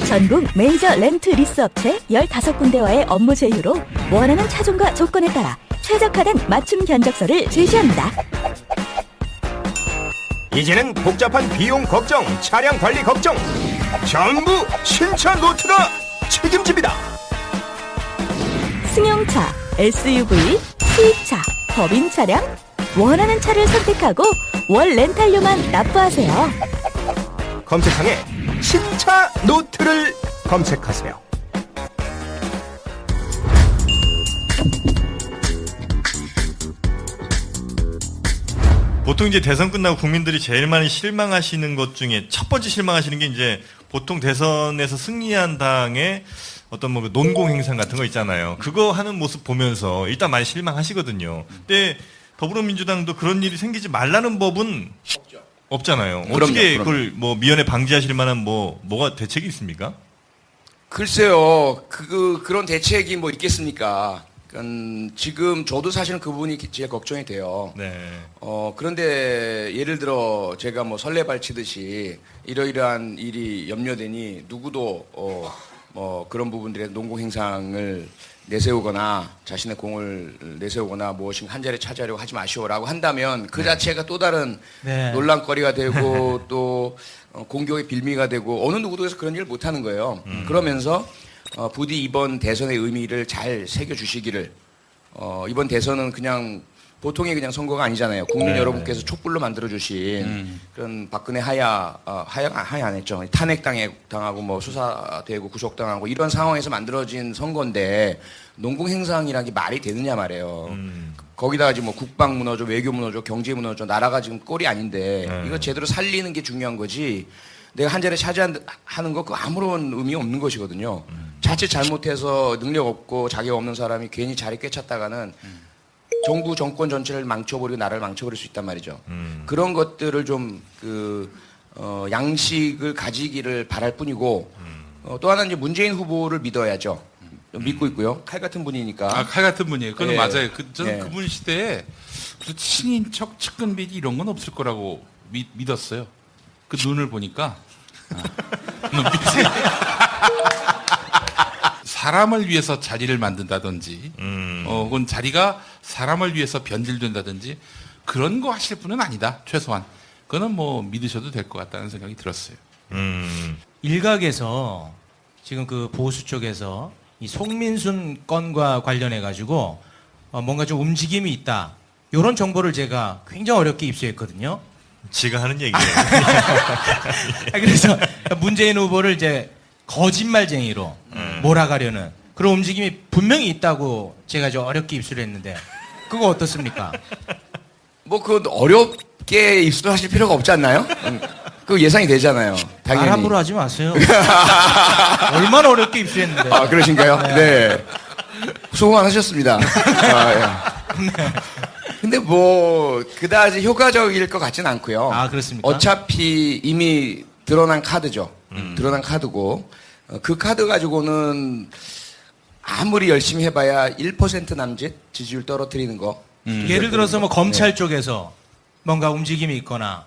전국 메이저 렌트 리스 업체 15군데와의 업무 제휴로 원하는 차종과 조건에 따라 최적화된 맞춤 견적서를 제시합니다. 이제는 복잡한 비용 걱정, 차량 관리 걱정 전부 신차 노트가 책임집니다. 승용차, SUV, 수입차, 법인 차량 원하는 차를 선택하고 월 렌탈료만 납부하세요. 검색창에 신차 노트를 검색하세요. 보통 이제 대선 끝나고 국민들이 제일 많이 실망하시는 것 중에 첫 번째 실망하시는 게 이제 보통 대선에서 승리한 당의 어떤 뭐 논공 행상 같은 거 있잖아요. 그거 하는 모습 보면서 일단 많이 실망하시거든요. 근데 더불어민주당도 그런 일이 생기지 말라는 법은 없잖아요. 어떻게 그걸 뭐 미연에 방지하실 만한 뭐가 대책이 있습니까? 글쎄요, 그런 대책이 뭐 있겠습니까? 지금 저도 사실은 그 부분이 제일 걱정이 돼요. 네. 그런데 예를 들어 제가 뭐 설레발치듯이 이러이러한 일이 염려되니 누구도 뭐 그런 부분들의 농공 행상을 내세우거나 자신의 공을 내세우거나 무엇인가 한 자리 차지하려고 하지 마시오라고 한다면 그 자체가 또 다른 논란거리가 되고 또 공격의 빌미가 되고 어느 누구도 해서 그런 일을 못하는 거예요. 그러면서 부디 이번 대선의 의미를 잘 새겨주시기를 이번 대선은 그냥 보통의 그냥 선거가 아니잖아요. 국민 여러분께서 촛불로 만들어주신 그런 박근혜 하야 안 했죠. 탄핵당하고 뭐 수사되고 구속당하고 이런 상황에서 만들어진 선거인데 농공행상이라는 게 말이 되느냐 말이에요. 거기다가 지금 뭐 국방 무너져, 외교 무너져, 경제 무너져, 나라가 지금 꼴이 아닌데 이거 제대로 살리는 게 중요한 거지. 내가 한 자리 차지하는 거 그 아무런 의미 없는 것이거든요. 자칫 잘못해서 능력 없고 자격 없는 사람이 괜히 자리 꿰찼다가는 정부 정권 전체를 망쳐버리고 나라를 망쳐버릴 수 있단 말이죠. 그런 것들을 좀 양식을 가지기를 바랄 뿐이고 또 하나 이제 문재인 후보를 믿어야죠. 믿고 있고요. 칼 같은 분이니까. 칼 같은 분이에요. 그건 맞아요. 저는 그분 시대에 무슨 친인척, 측근비리 이런 건 없을 거라고 믿었어요. 그 눈을 보니까 눈빛이 사람을 위해서 자리를 만든다든지 혹은 자리가 사람을 위해서 변질된다든지 그런 거 하실 분은 아니다. 최소한. 그거는 뭐 믿으셔도 될 것 같다는 생각이 들었어요. 일각에서 지금 그 보수 쪽에서 이 송민순 건과 관련해 가지고 뭔가 좀 움직임이 있다. 이런 정보를 제가 굉장히 어렵게 입수했거든요. 지가 하는 얘기예요. 그래서 문재인 후보를 이제 거짓말쟁이로 몰아가려는 그런 움직임이 분명히 있다고 제가 좀 어렵게 입수를 했는데 그거 어떻습니까? 뭐 그 어렵게 입수하실 필요가 없지 않나요? 그 예상이 되잖아요. 당연히. 말 함부로 하지 마세요. 얼마나 어렵게 입수했는데. 아, 그러신가요? 네. 수고 많으셨습니다. 근데 뭐 그다지 효과적일 것 같진 않고요. 아, 그렇습니까? 어차피 이미 드러난 카드죠. 드러난 카드고 그 카드 가지고는 아무리 열심히 해봐야 1% 남짓 지지율 떨어뜨리는 거. 예를 들어서 뭐 검찰 쪽에서 뭔가 움직임이 있거나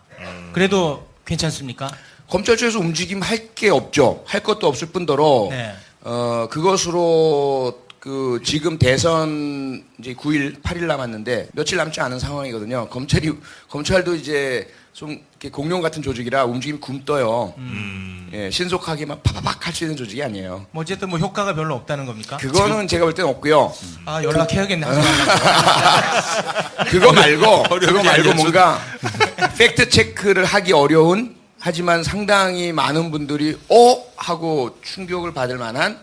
그래도 괜찮습니까? 검찰 쪽에서 움직임 할 게 없죠. 할 것도 없을 뿐더러 그것으로 지금 대선 이제 9일, 8일 남았는데 며칠 남지 않은 상황이거든요. 검찰도 이제 좀 이렇게 공룡 같은 조직이라 움직임이 굶떠요. 예, 신속하게 막 파파박 할 수 있는 조직이 아니에요. 뭐 어쨌든 뭐 효과가 별로 없다는 겁니까? 그거는 제가 볼 때는 없고요. 아, 연락해야겠네. 그거 말고 뭔가 팩트 체크를 하기 어려운 하지만 상당히 많은 분들이 하고 충격을 받을 만한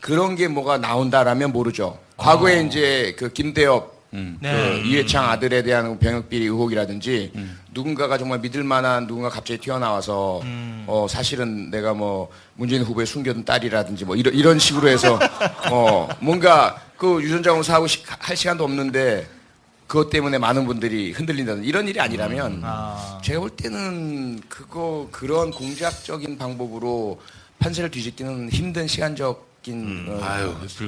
그런 게 뭐가 나온다라면 모르죠. 과거에 이제 그 김대엽 이회창 아들에 대한 병역비리 의혹이라든지 누군가가 정말 믿을 만한 누군가 갑자기 튀어나와서 사실은 내가 뭐 문재인 후보의 숨겨둔 딸이라든지 뭐 이런 식으로 해서 뭔가 그 유전자 사하고 할 시간도 없는데 그것 때문에 많은 분들이 흔들린다는 이런 일이 아니라면 제가 볼 때는 그런 공작적인 방법으로 판세를 뒤집기는 힘든 시간적인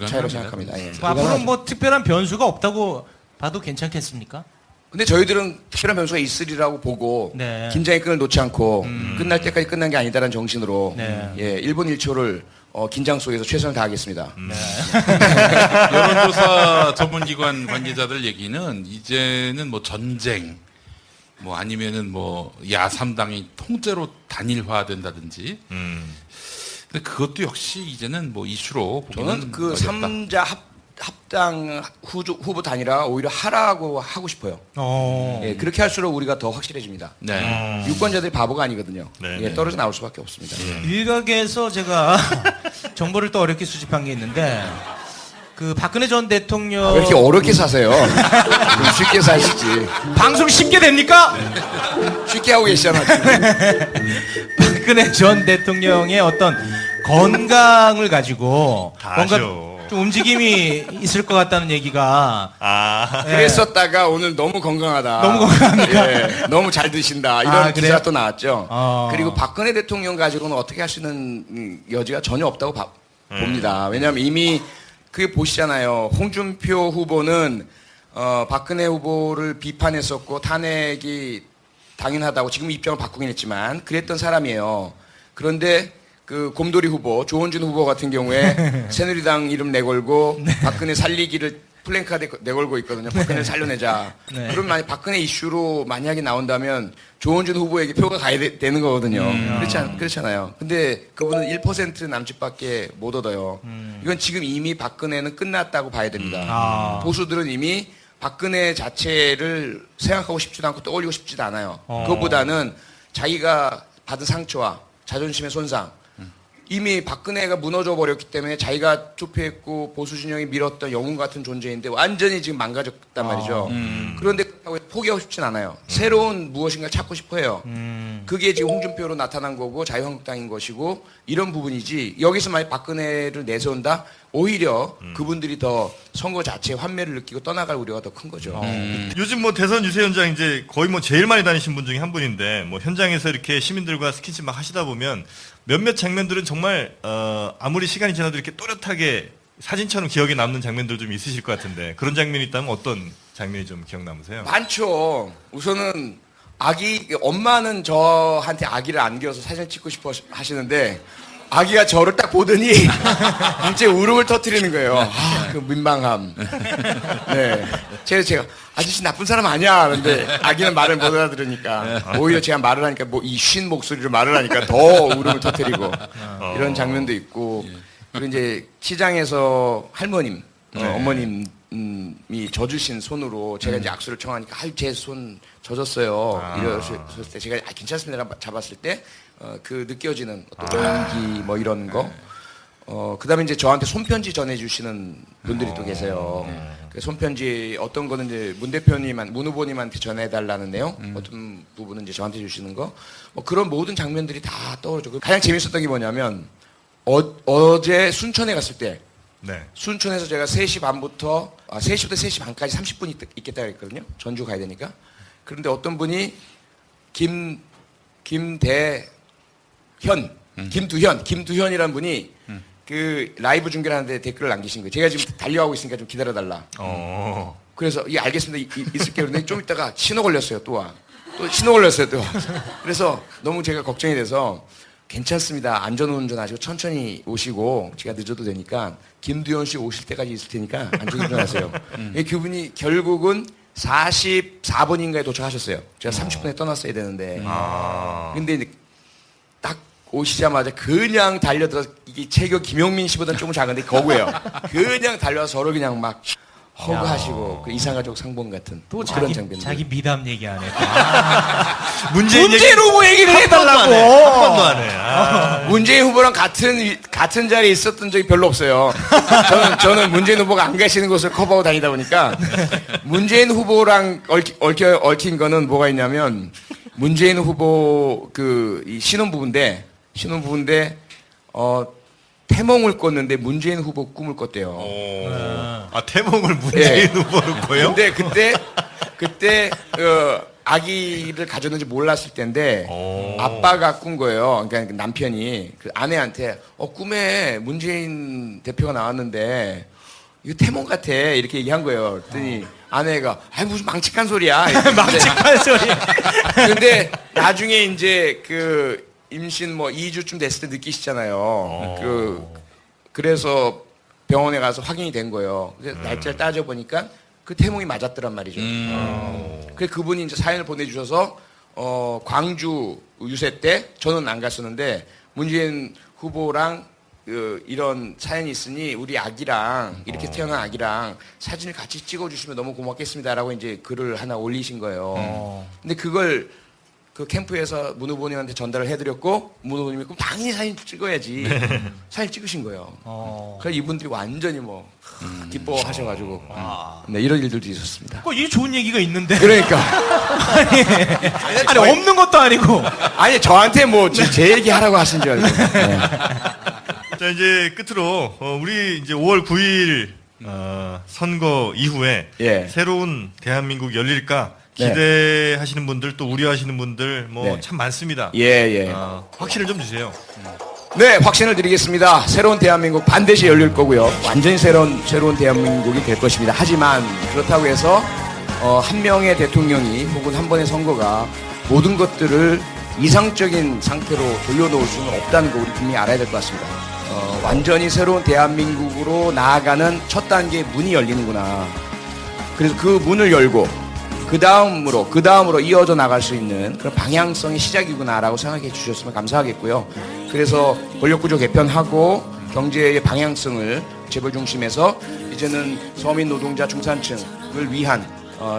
차이라고 생각합니다. 예. 앞으로 뭐 특별한 변수가 없다고 봐도 괜찮겠습니까? 근데 저희들은 특별한 변수가 있으리라고 보고 긴장의 끈을 놓지 않고 끝날 때까지 끝난 게 아니다라는 정신으로 1분 1초를 긴장 속에서 최선을 다하겠습니다. 여론조사 전문기관 관계자들 얘기는 이제는 뭐 전쟁, 뭐 아니면은 뭐 야3당이 통째로 단일화된다든지. 근데 그것도 역시 이제는 뭐 이슈로 저는 그 3자 합당 후보 단일화 오히려 하라고 하고 싶어요. 예, 그렇게 할수록 우리가 더 확실해집니다. 유권자들이 바보가 아니거든요. 떨어져 나올 수밖에 없습니다. 일각에서 제가 정보를 또 어렵게 수집한 게 있는데 그 박근혜 전 대통령 왜 이렇게 어렵게 사세요? 좀 쉽게 사시지. 방송 쉽게 됩니까? 쉽게 하고 계시잖아. 박근혜 전 대통령의 어떤 건강을 가지고 뭔가 좀 움직임이 있을 것 같다는 얘기가 그랬었다가 오늘 너무 건강하다. 너무 건강합니까? 예, 너무 잘 드신다. 이런 기사 그래요? 또 나왔죠. 그리고 박근혜 대통령 가지고는 어떻게 할 수 있는 여지가 전혀 없다고 봅니다. 왜냐하면 이미 그게 보시잖아요. 홍준표 후보는 박근혜 후보를 비판했었고 탄핵이 당연하다고 지금 입장을 바꾸긴 했지만 그랬던 사람이에요. 그런데 그 곰돌이 후보, 조원준 후보 같은 경우에 새누리당 이름 내걸고 박근혜 살리기를 플랜카드 내걸고 있거든요. 박근혜를 살려내자. 네. 그럼 만약 박근혜 이슈로 만약에 나온다면 조원준 후보에게 표가 가야 되는 거거든요. 그렇잖아요. 근데 그분은 1% 남짓밖에 못 얻어요. 이건 지금 이미 박근혜는 끝났다고 봐야 됩니다. 보수들은 이미 박근혜 자체를 생각하고 싶지도 않고 떠올리고 싶지도 않아요. 그것보다는 자기가 받은 상처와 자존심의 손상, 이미 박근혜가 무너져 버렸기 때문에 자기가 투표했고 보수 진영이 밀었던 영웅 같은 존재인데 완전히 지금 망가졌단 말이죠. 그런데 포기하고 싶진 않아요. 새로운 무엇인가 찾고 싶어 해요. 그게 지금 홍준표로 나타난 거고 자유한국당인 것이고 이런 부분이지 여기서 만약 박근혜를 내세운다? 오히려 그분들이 더 선거 자체에 환멸을 느끼고 떠나갈 우려가 더 큰 거죠. 요즘 뭐 대선 유세 현장 이제 거의 뭐 제일 많이 다니신 분 중에 한 분인데 뭐 현장에서 이렇게 시민들과 스킨십 막 하시다 보면 몇몇 장면들은 정말 아무리 시간이 지나도 이렇게 또렷하게 사진처럼 기억에 남는 장면들 좀 있으실 것 같은데 그런 장면이 있다면 어떤 장면이 좀 기억 남으세요? 많죠. 우선은 엄마는 저한테 아기를 안겨서 사진 찍고 싶어 하시는데 아기가 저를 딱 보더니 진짜 울음을 터뜨리는 거예요. 그 민망함. 네. 제가 아저씨 나쁜 사람 아니야. 그런데 아기는 말을 못 알아들으니까 오히려 제가 말을 하니까 뭐 이 쉰 목소리로 말을 하니까 더 울음을 터뜨리고 이런 장면도 있고 그리고 이제 시장에서 할머님, 어머님이 져주신 손으로 제가 이제 악수를 청하니까 제 손 젖었어요. 이랬을 때 제가 괜찮습니다 잡았을 때 그 느껴지는 어떤 온기 뭐 이런 거. 그다음에 이제 저한테 손편지 전해주시는 분들이 또 계세요. 그 손편지 어떤 거는 이제 문 후보님한테 전해달라는 내용, 어떤 부분은 이제 저한테 주시는 거, 뭐 그런 모든 장면들이 다 떠오르죠. 가장 재밌었던 게 뭐냐면 어제 순천에 갔을 때, 순천에서 제가 3시 반부터 3시부터 3시 반까지 30분 있겠다 그랬거든요. 전주 가야 되니까. 그런데 어떤 분이 김두현이라는 분이 그 라이브 중계를 하는데 댓글을 남기신 거예요. 제가 지금 달려가고 있으니까 좀 기다려달라. 그래서 예 알겠습니다 있을게요. 그런데 좀 있다가 신호 걸렸어요. 또 신호 걸렸어요. 또. 그래서 너무 제가 걱정이 돼서 괜찮습니다. 안전운전하시고 천천히 오시고 제가 늦어도 되니까 김두현 씨 오실 때까지 있을 테니까 안전운전하세요. 그분이 결국은 44분인가에 도착하셨어요. 제가 30분에 떠났어야 되는데. 근데 이제 딱 오시자마자 그냥 달려들어서 이게 체격 김용민 씨보다는 조금 작은데 거구예요. 그냥 달려와서 저를 그냥 막 허그하시고 그 이상가족 상봉 같은 또 네. 그런 장면들. 자기 미담 얘기하네. 문재인 후보 얘기를 해달라고. 한 번도 안 해. 문재인 후보랑 같은 자리에 있었던 적이 별로 없어요. 저는 문재인 후보가 안 가시는 곳을 커버하고 다니다 보니까 문재인 후보랑 얽힌 거는 뭐가 있냐면 문재인 후보 이 신혼부부인데 태몽을 꿨는데 문재인 후보 꿈을 꿨대요. 태몽을 문재인 후보로 꿔요? 근데 그때 아기를 가졌는지 몰랐을 때인데 아빠가 꾼 거예요. 그러니까 남편이 그 아내한테 꿈에 문재인 대표가 나왔는데 이거 태몽 같아 이렇게 얘기한 거예요. 그랬더니 아내가 무슨 망측한 소리야. 망측한 소리. 근데 나중에 이제 그 임신 2주쯤 됐을 때 느끼시잖아요. 그래서 병원에 가서 확인이 된 거예요. 그래서 날짜를 따져보니까 그 태몽이 맞았더란 말이죠. 그래서 그분이 이제 사연을 보내주셔서 광주 유세 때 저는 안 갔었는데 문재인 후보랑 이런 사연이 있으니 우리 아기랑 이렇게 태어난 아기랑 사진을 같이 찍어주시면 너무 고맙겠습니다라고 이제 글을 하나 올리신 거예요. 근데 그걸 그 캠프에서 문 후보님한테 전달을 해드렸고 문 후보님이 그럼 당연히 사진 찍어야지 사진 찍으신 거예요. 그래서 이분들이 완전히 뭐 기뻐하셔가지고 네, 이런 일들도 있었습니다. 이 좋은 얘기가 있는데. 그러니까 아니 없는 것도 아니고. 아니 저한테 뭐 제 얘기 하라고 하신 줄 알고. 네. 자 이제 끝으로 우리 이제 5월 9일 선거 이후에 새로운 대한민국 열릴까 기대하시는 분들 또 우려하시는 분들 뭐 참 많습니다. 확신을 좀 주세요. 네, 확신을 드리겠습니다. 새로운 대한민국 반드시 열릴 거고요. 완전히 새로운 대한민국이 될 것입니다. 하지만 그렇다고 해서 한 명의 대통령이 혹은 한 번의 선거가 모든 것들을 이상적인 상태로 돌려놓을 수는 없다는 거 우리 국민이 알아야 될 것 같습니다. 완전히 새로운 대한민국으로 나아가는 첫 단계의 문이 열리는구나. 그래서 그 문을 열고 그 다음으로 이어져 나갈 수 있는 그런 방향성의 시작이구나라고 생각해 주셨으면 감사하겠고요. 그래서 권력구조 개편하고 경제의 방향성을 재벌 중심에서 이제는 서민 노동자 중산층을 위한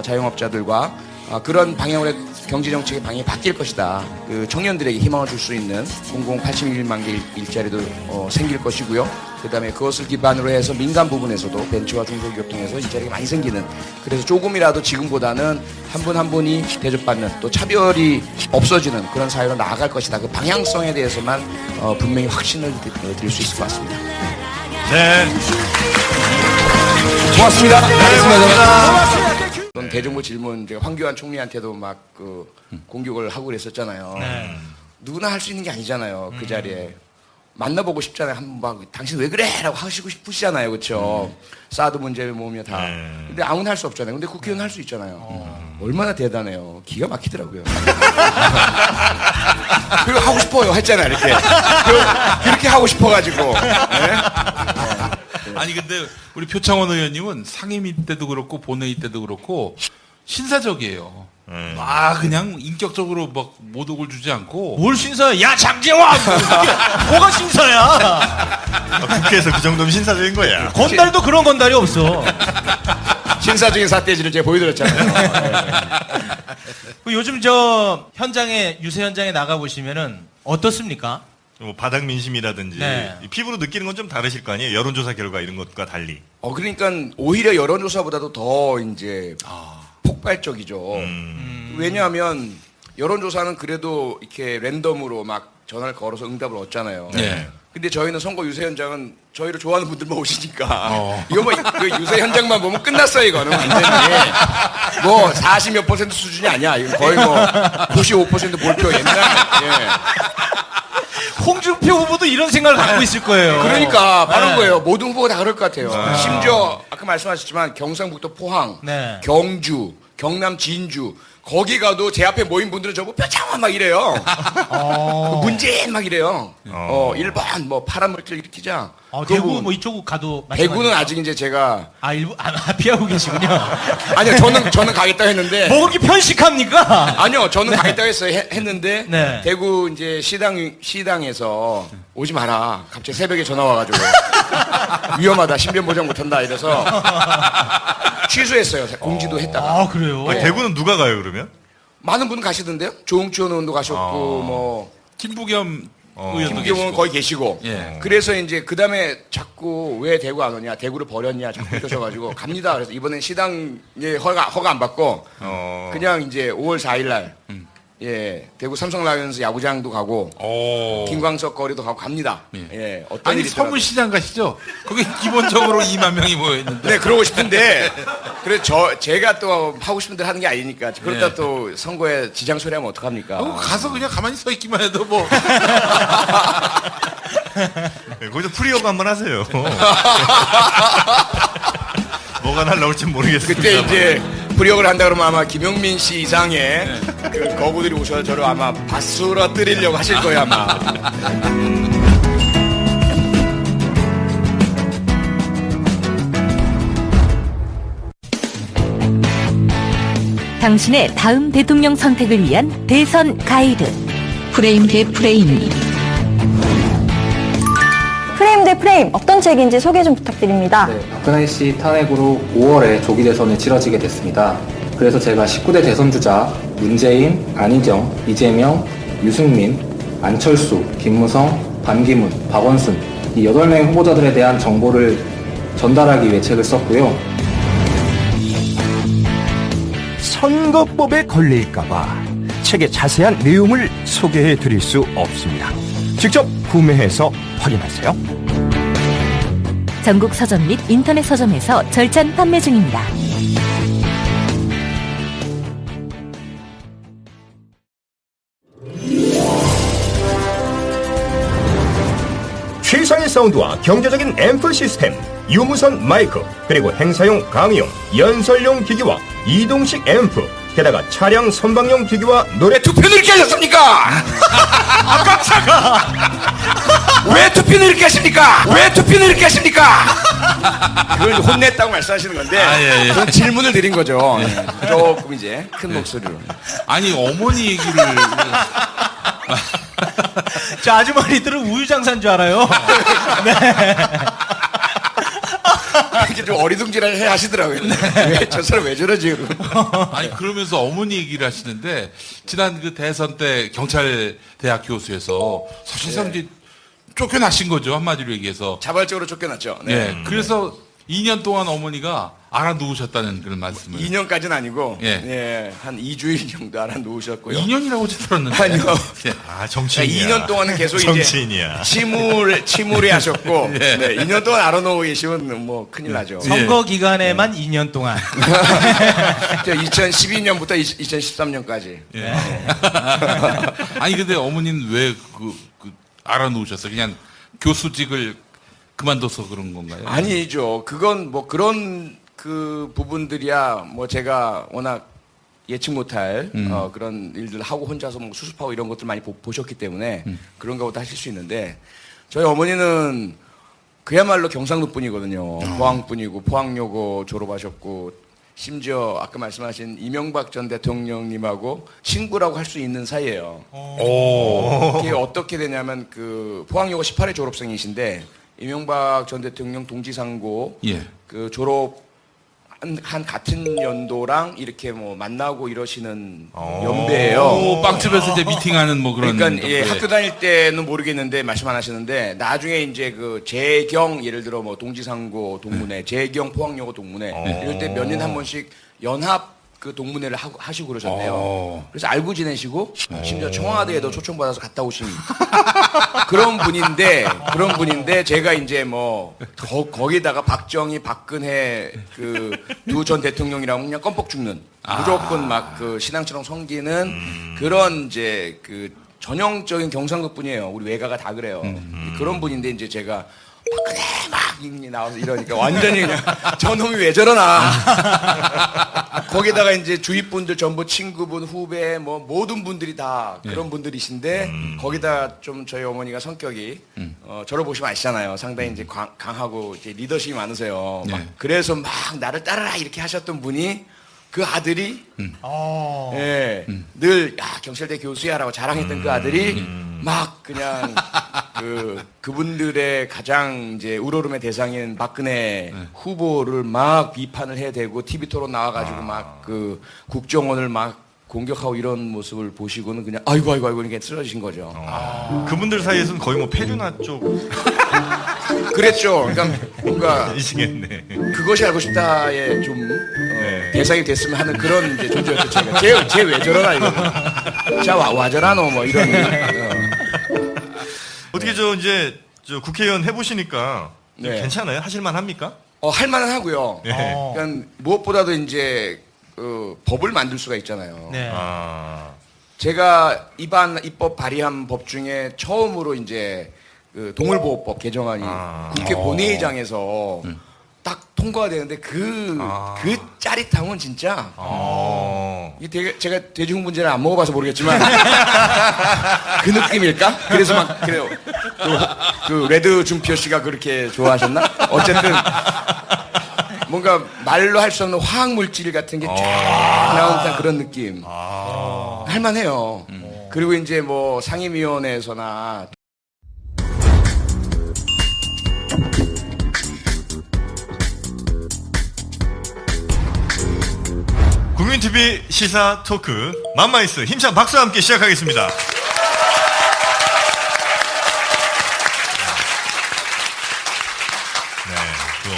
자영업자들과 그런 방향으로 경제정책의 방향이 바뀔 것이다. 그 청년들에게 희망을 줄 수 있는 공공 81만 개 일자리도 생길 것이고요. 그 다음에 그것을 기반으로 해서 민간 부분에서도 벤처와 중소기업 통해서 일자리가 많이 생기는, 그래서 조금이라도 지금보다는 한 분 한 분이 대접받는 또 차별이 없어지는 그런 사회로 나아갈 것이다. 그 방향성에 대해서만 분명히 확신을 드릴 수 있을 것 같습니다. 네. 고맙습니다. 고맙습니다. 대정부 질문 제가 황교안 총리한테도 막 그 공격을 하고 그랬었잖아요. 누구나 할 수 있는 게 아니잖아요. 그 자리에 만나보고 싶잖아요. 한번 막 당신 왜 그래?라고 하시고 싶으시잖아요, 그렇죠? 사드 문제를 모으며 다. 근데 아무나 할 수 없잖아요. 근데 국회의원 할 수 있잖아요. 얼마나 대단해요. 기가 막히더라고요. 그리고 하고 싶어요, 했잖아요, 이렇게. 그렇게 하고 싶어가지고. 네? 아니 근데 우리 표창원 의원님은 상임위 때도 그렇고 본회의 때도 그렇고 신사적이에요. 그냥 인격적으로 막 모독을 주지 않고. 뭘 신사야? 야 장재환! 뭐가 신사야? 국회에서 그 정도면 신사적인 거야. 건달도 그런 건달이 없어. 신사적인 삿대질을 제가 보여드렸잖아요. 요즘 유세 현장에 나가 보시면은 어떻습니까? 뭐 바닥 민심이라든지 피부로 느끼는 건 좀 다르실 거 아니에요? 여론조사 결과 이런 것과 달리. 그러니까 오히려 여론조사보다도 더 이제 폭발적이죠. 왜냐하면 여론조사는 그래도 이렇게 랜덤으로 막 전화를 걸어서 응답을 얻잖아요. 근데 저희는 선거 유세 현장은 저희를 좋아하는 분들만 오시니까 이거 뭐 그 유세 현장만 보면 끝났어요. 이거는 완전히 뭐 40몇 % 수준이 아니야. 이거 거의 뭐 95% 몰표 옛날. 홍준표 후보도 이런 생각을 갖고 있을 거예요. 그러니까 바른 거예요. 모든 후보가 다 그럴 것 같아요. 심지어 아까 말씀하셨지만 경상북도 포항, 경주, 경남 진주 거기 가도 제 앞에 모인 분들은 저보고 표창원 막 이래요. 문재인 막 이래요. 1번 뭐 파란 물질 일으키자. 대구 뭐 이쪽 가도 대구는 아직 이제 제가 일부 피하고 계시군요. 아니요, 저는 가겠다고 했는데. 뭐 그렇게 편식합니까? 아니요, 저는 가겠다고 했는데 대구 이제 시당에서 오지 마라. 갑자기 새벽에 전화 와가지고 위험하다, 신변 보장 못한다 이래서 취소했어요. 공지도 했다가. 그래요? 대구는 누가 가요 그러면? 많은 분 가시던데요. 조응천 의원도 가셨고 뭐 김부겸 의원은 거의 계시고. 그래서 이제 그 다음에 자꾸 왜 대구 안 오냐, 대구를 버렸냐 자꾸 그러셔가지고 갑니다. 그래서 이번엔 시당에 허가 안 받고 그냥 이제 5월 4일날 대구 삼성 라이온즈 야구장도 가고 김광석 거리도 가고 갑니다. 어떤 아니 일이 서울시장 가시죠? 거기 기본적으로 2만 명이 모여 있는데. 네, 그러고 싶은데 그래서 제가 또 하고 싶은 대로 하는 게 아니니까 그러다 또 선거에 지장 소리하면 어떡합니까? 가서 그냥 가만히 서 있기만 해도 뭐. 거기서 프리어가 한번 하세요. 뭐가 날라올지 모르겠습니다. 그때 이제 불역을 한다 그러면 아마 김용민 씨 이상의 그 거구들이 오셔서 저를 아마 바스러뜨리려고 하실 거예요 아마. 당신의 다음 대통령 선택을 위한 대선 가이드. 프레임 대 프레임. 프레임 대 프레임 어떤 책인지 소개 좀 부탁드립니다. 박근혜 씨 탄핵으로 5월에 조기 대선이 치러지게 됐습니다. 그래서 제가 19대 대선 주자 문재인, 안희정, 이재명, 유승민, 안철수, 김무성, 반기문, 박원순 이 8명의 후보자들에 대한 정보를 전달하기 위해 책을 썼고요. 선거법에 걸릴까봐 책의 자세한 내용을 소개해 드릴 수 없습니다. 직접 구매해서 확인하세요. 전국 서점 및 인터넷 서점에서 절찬 판매 중입니다. 최상의 사운드와 경제적인 앰프 시스템, 유무선 마이크, 그리고 행사용 강의용, 연설용 기기와 이동식 앰프, 게다가 차량 선방용 기기와 노래 투표는 이렇게 하셨습니까? 아 깜짝아! 왜 투표는 이렇게 하십니까? 왜 투표는 이렇게 하십니까? 그걸 혼냈다고 말씀하시는 건데 그런 질문을 드린 거죠. 조금 이제 큰 목소리로. 아니 어머니 얘기를 저 아주머니들은 우유장사인 줄 알아요. 네. 이렇게 좀 어리둥절하게 하시더라고요. 왜 저 사람 왜 저러지? 아니 그러면서 어머니 얘기를 하시는데 지난 그 대선 때 경찰 대학 교수에서 사실상 이제 쫓겨나신 거죠, 한마디로 얘기해서. 자발적으로 쫓겨났죠. 네. 그래서 2년 동안 어머니가 알아누우셨다는 그런 말씀을. 2년까지는 아니고 한 2주일 정도 알아누우셨고요. 2년이라고 들었는데. 아니요. 아, 정치인이야. 2년 동안은 계속 정치인이야. 이제 침울해 하셨고 2년 동안 알아누워 계시면 뭐 큰일 나죠. 선거 기간에만 2년 동안. 2012년부터 2013년까지. 아니 근데 어머니는 왜 알아누우셨어요? 그냥 교수직을 그만둬서 그런 건가요? 아니죠. 그건 뭐 그런 그 부분들이야 뭐 제가 워낙 예측 못할 그런 일들 하고 혼자서 뭐 수습하고 이런 것들 많이 보셨기 때문에 그런가 보다 하실 수 있는데 저희 어머니는 그야말로 경상도 분이거든요. 포항 분이고 포항여고 졸업하셨고 심지어 아까 말씀하신 이명박 전 대통령님하고 친구라고 할 수 있는 사이예요. 그게 어떻게 되냐면 그 포항여고 18회 졸업생이신데 이명박 전 대통령 동지상고 그 졸업 한 같은 연도랑 이렇게 뭐 만나고 이러시는 연배예요. 빵집에서 이제 미팅하는 뭐 그런. 그러니까 학교 다닐 때는 모르겠는데 말씀 안 하시는데 나중에 이제 그 재경 예를 들어 뭐 동지상고 동문회, 재경 포항여고 동문회 이럴 때 몇 년 한 번씩 연합 그 동문회를 하시고 그러셨대요. 그래서 알고 지내시고 심지어 청와대에도 초청받아서 갔다 오신 그런 분인데 제가 이제 뭐 거기다가 박정희, 박근혜 그 두 전 대통령이랑 그냥 껌뻑 죽는 무조건 막 그 신앙처럼 섬기는 그런 이제 그 전형적인 경상도 분이에요. 우리 외가가 다 그래요. 그런 분인데 이제 제가 박근혜 막 나와서 이러니까 완전히 그냥 저놈이 왜 저러나. 거기다가 이제 주위 분들 전부 친구분, 후배, 뭐 모든 분들이 다 그런 분들이신데 거기다 좀 저희 어머니가 성격이 저를 보시면 아시잖아요. 상당히 이제 강하고 이제 리더십이 많으세요. 막 그래서 막 나를 따르라 이렇게 하셨던 분이 그 아들이 늘 경찰대 교수야라고 자랑했던 그 아들이 막 그냥 그분들의 가장 이제 우러름의 대상인 박근혜 후보를 막 비판을 해대고 TV 토론 나와가지고 막 그 국정원을 막 공격하고 이런 모습을 보시고는 그냥 아이고 이렇게 쓰러지신 거죠. 그분들 사이에서는 거의 뭐 페류나 쪽 그랬죠. 그러니까 뭔가 이시겠네. 그것이 알고 싶다에 좀 대상이 됐으면 하는 그런 이제 존재였죠. 제가 쟤 왜 저러나 이거. 자 와 저라노 뭐 이런. 어떻게 이제 국회의원 해보시니까 괜찮아요? 하실만 합니까? 할만은 하고요. 그러니까 무엇보다도 이제 법을 만들 수가 있잖아요. 제가 입법 발의한 법 중에 처음으로 이제 그 동물보호법 개정안이 국회 본회의장에서 딱 통과가 되는데 그 짜릿함은 진짜 이게 제가 돼지홍분제를 안 먹어봐서 모르겠지만 그 느낌일까? 그래서 막 그래요. 그 레드 준피어 씨가 그렇게 좋아하셨나? 어쨌든 뭔가 말로 할 수 없는 화학 물질 같은 게 쫙 나오는 그런 느낌. 할만해요. 그리고 이제 뭐 상임위원회에서나 국민TV 시사 토크 맘마이스 힘찬 박수와 함께 시작하겠습니다.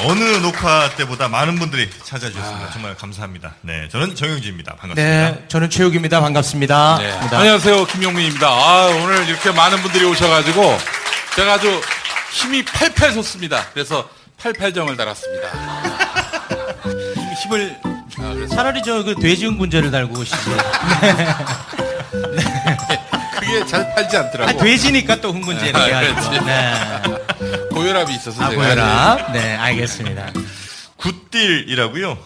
어느 녹화 때보다 많은 분들이 찾아주셨습니다. 정말 감사합니다. 네, 저는 정영진입니다. 반갑습니다. 네, 저는 최욱입니다. 반갑습니다. 네. 안녕하세요, 김용민입니다. 오늘 이렇게 많은 분들이 오셔가지고 제가 아주 힘이 팔팔 솟습니다. 그래서 팔팔정을 달았습니다. 힘을 차라리 저 그 돼지응분제를 달고 오시죠. 그게 잘 팔지 않더라고. 돼지니까 또 흥분제 이렇게 하죠. 네. 고혈압이 있어서 제가. 고혈압. 네, 알겠습니다. 굿딜이라고요.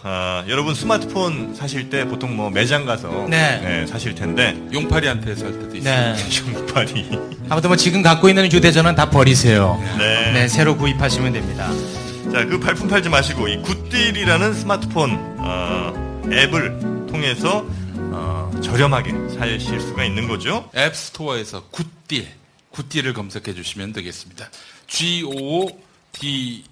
여러분 스마트폰 사실 때 보통 뭐 매장 가서 네. 사실 텐데 용팔이한테 살 때도 있어요. 네. 용팔이. 아무튼 뭐 지금 갖고 있는 휴대전화는 다 버리세요. 네. 네, 새로 구입하시면 됩니다. 자, 그 발품 팔지 마시고 이 굿딜이라는 스마트폰 앱을 통해서 저렴하게 사실 수가 있는 거죠. 앱스토어에서 굿딜을 검색해 주시면 되겠습니다. GOD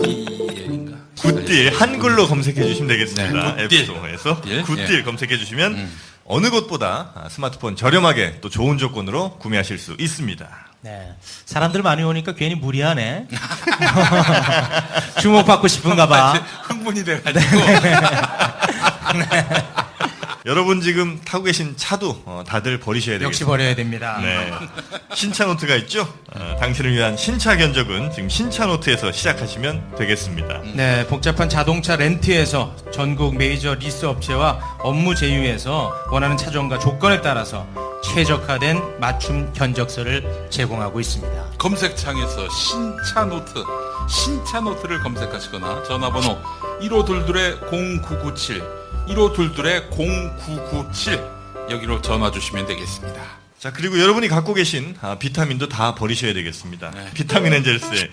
D인가? 굿딜 한글로 검색해 주시면 되겠습니다. 네, 굿딜. 앱스토어에서 예. 굿딜 검색해 주시면 어느 곳보다 스마트폰 저렴하게 또 좋은 조건으로 구매하실 수 있습니다. 네. 사람들 많이 오니까 괜히 무리하네. 주목받고 싶은가 봐. 흥분이 돼가지고. 네. 여러분 지금 타고 계신 차도 다들 버리셔야 되겠습니다. 역시 버려야 됩니다. 네. 신차노트가 있죠? 당신을 위한 신차 견적은 지금 신차노트에서 시작하시면 되겠습니다. 네, 복잡한 자동차 렌트에서 전국 메이저 리스 업체와 업무 제휴에서 원하는 차종과 조건에 따라서 최적화된 맞춤 견적서를 제공하고 있습니다. 검색창에서 신차노트를 검색하시거나 전화번호 1522-0997 1522-0997 여기로 전화 주시면 되겠습니다. 자, 그리고 여러분이 갖고 계신 비타민도 다 버리셔야 되겠습니다. 네. 비타민 엔젤스에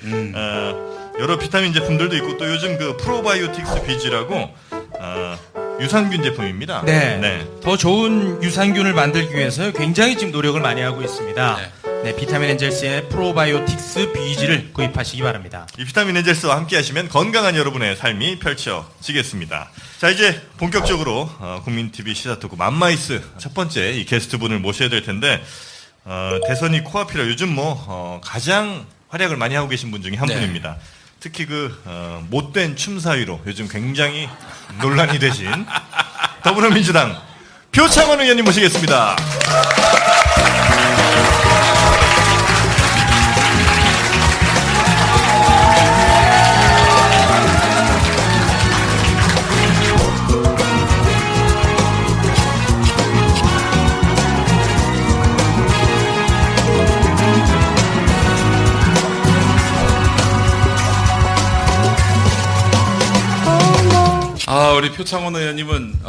여러 비타민 제품들도 있고 또 요즘 그 프로바이오틱스 비지라고 유산균 제품입니다. 네. 더 좋은 유산균을 만들기 위해서 굉장히 지금 노력을 많이 하고 있습니다. 네, 비타민 엔젤스의 프로바이오틱스 비지를 구입하시기 바랍니다. 이 비타민 엔젤스와 함께 하시면 건강한 여러분의 삶이 펼쳐지겠습니다. 자, 이제 본격적으로 국민TV 시사토크 맘마이스 첫 번째 이 게스트분을 모셔야 될 텐데 대선이 코앞이라 요즘 가장 활약을 많이 하고 계신 분 중에 한 분입니다. 특히 그 못된 춤 사위로 요즘 굉장히 논란이 되신 더불어민주당 표창원 의원님 모시겠습니다. 우리 표창원 의원님은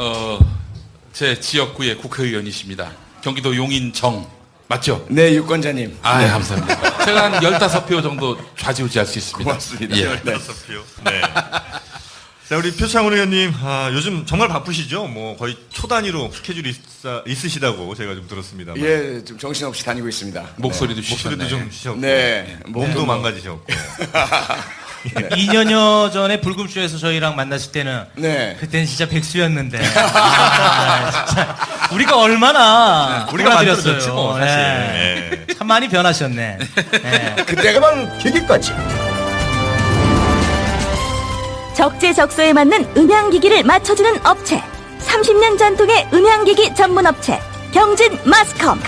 제 지역구의 국회의원이십니다. 경기도 용인정 맞죠? 네, 유권자님. 네, 감사합니다. 제가 한 15표 정도 좌지우지할 수 있습니다. 고맙습니다. 예. 15표. 네. 자, 우리 표창원 의원님, 요즘 정말 바쁘시죠? 거의 초 단위로 스케줄이 있으시다고 제가 좀 들었습니다. 예, 좀 정신없이 다니고 있습니다. 목소리도 쉬셨네. 좀 쉬셨고. 네. 몸도 망가지셨고. 네. 2년여 전에 불금쇼에서 저희랑 만났을 때는 그때는 진짜 백수였는데 진짜 우리가 얼마나 우리가 도와드렸어요. 만들어줬지 뭐 사실. 네. 참 많이 변하셨네. 그때가만 기기까지. 적재적소에 맞는 음향기기를 맞춰주는 업체 30년 전통의 음향기기 전문 업체 경진 마스컴.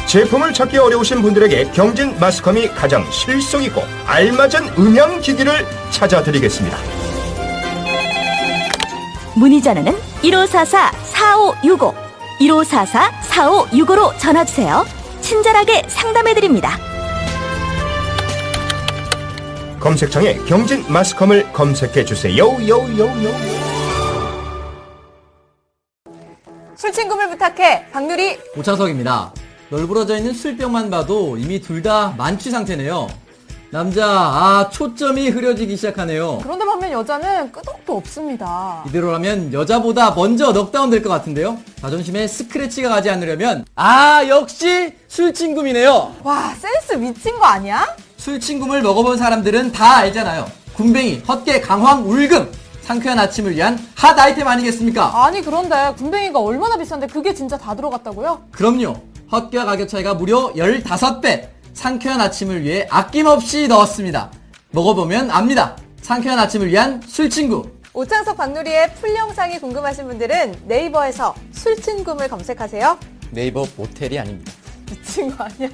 제품을 찾기 어려우신 분들에게 경진 마스컴이 가장 실속있고 알맞은 음향기기를 찾아드리겠습니다. 문의 전화는 1544-4565 1544-4565로 전화주세요. 친절하게 상담해드립니다. 검색창에 경진 마스컴을 검색해주세요. 술친구를 부탁해 박누리 오창석입니다. 널브러져 있는 술병만 봐도 이미 둘 다 만취 상태네요. 남자, 초점이 흐려지기 시작하네요. 그런데 반면 여자는 끄덕도 없습니다. 이대로라면 여자보다 먼저 넉다운 될 것 같은데요. 자존심에 스크래치가 가지 않으려면 역시 술친굼이네요. 와, 센스 미친 거 아니야? 술친굼을 먹어본 사람들은 다 알잖아요. 군뱅이, 헛개, 강황, 울금. 상쾌한 아침을 위한 핫 아이템 아니겠습니까? 아니 그런데 군뱅이가 얼마나 비싼데 그게 진짜 다 들어갔다고요? 그럼요. 헛개와 가격 차이가 무려 15배. 상쾌한 아침을 위해 아낌없이 넣었습니다. 먹어보면 압니다. 상쾌한 아침을 위한 술친구. 오창석 박누리의 풀 영상이 궁금하신 분들은 네이버에서 술친굼을 검색하세요. 네이버 모텔이 아닙니다. 미친 거 아니야?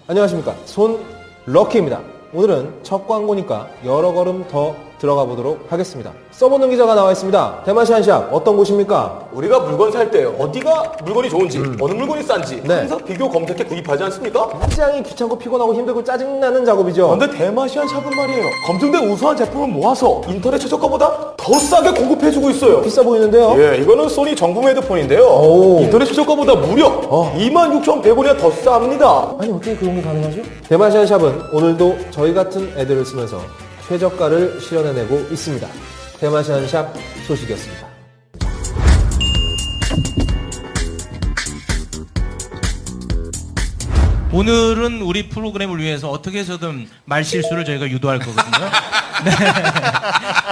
안녕하십니까. 손 럭키입니다. 오늘은 첫 광고니까 여러 걸음 더 들어가 보도록 하겠습니다. 써보는 기자가 나와 있습니다. 대마시안샵 어떤 곳입니까? 우리가 물건 살 때 어디가 물건이 좋은지 어느 물건이 싼지 네. 항상 비교 검색해 구입하지 않습니까? 굉장히 귀찮고 피곤하고 힘들고 짜증나는 작업이죠. 그런데 대마시안 샵은 말이에요. 검증된 우수한 제품을 모아서 인터넷 최저가보다 더 싸게 공급해주고 있어요. 비싸 보이는데요? 예, 이거는 소니 정품 헤드폰인데요. 오. 인터넷 최저가보다 무려 26,100원이나 더 쌉니다. 아니 어떻게 그런 게 가능하지? 대마시안샵은 오늘도 저희 같은 애들을 쓰면서 최저가를 실현해내고 있습니다. 대마시안샵 소식이었습니다. 오늘은 우리 프로그램을 위해서 어떻게 해서든 말실수를 저희가 유도할 거거든요. 네.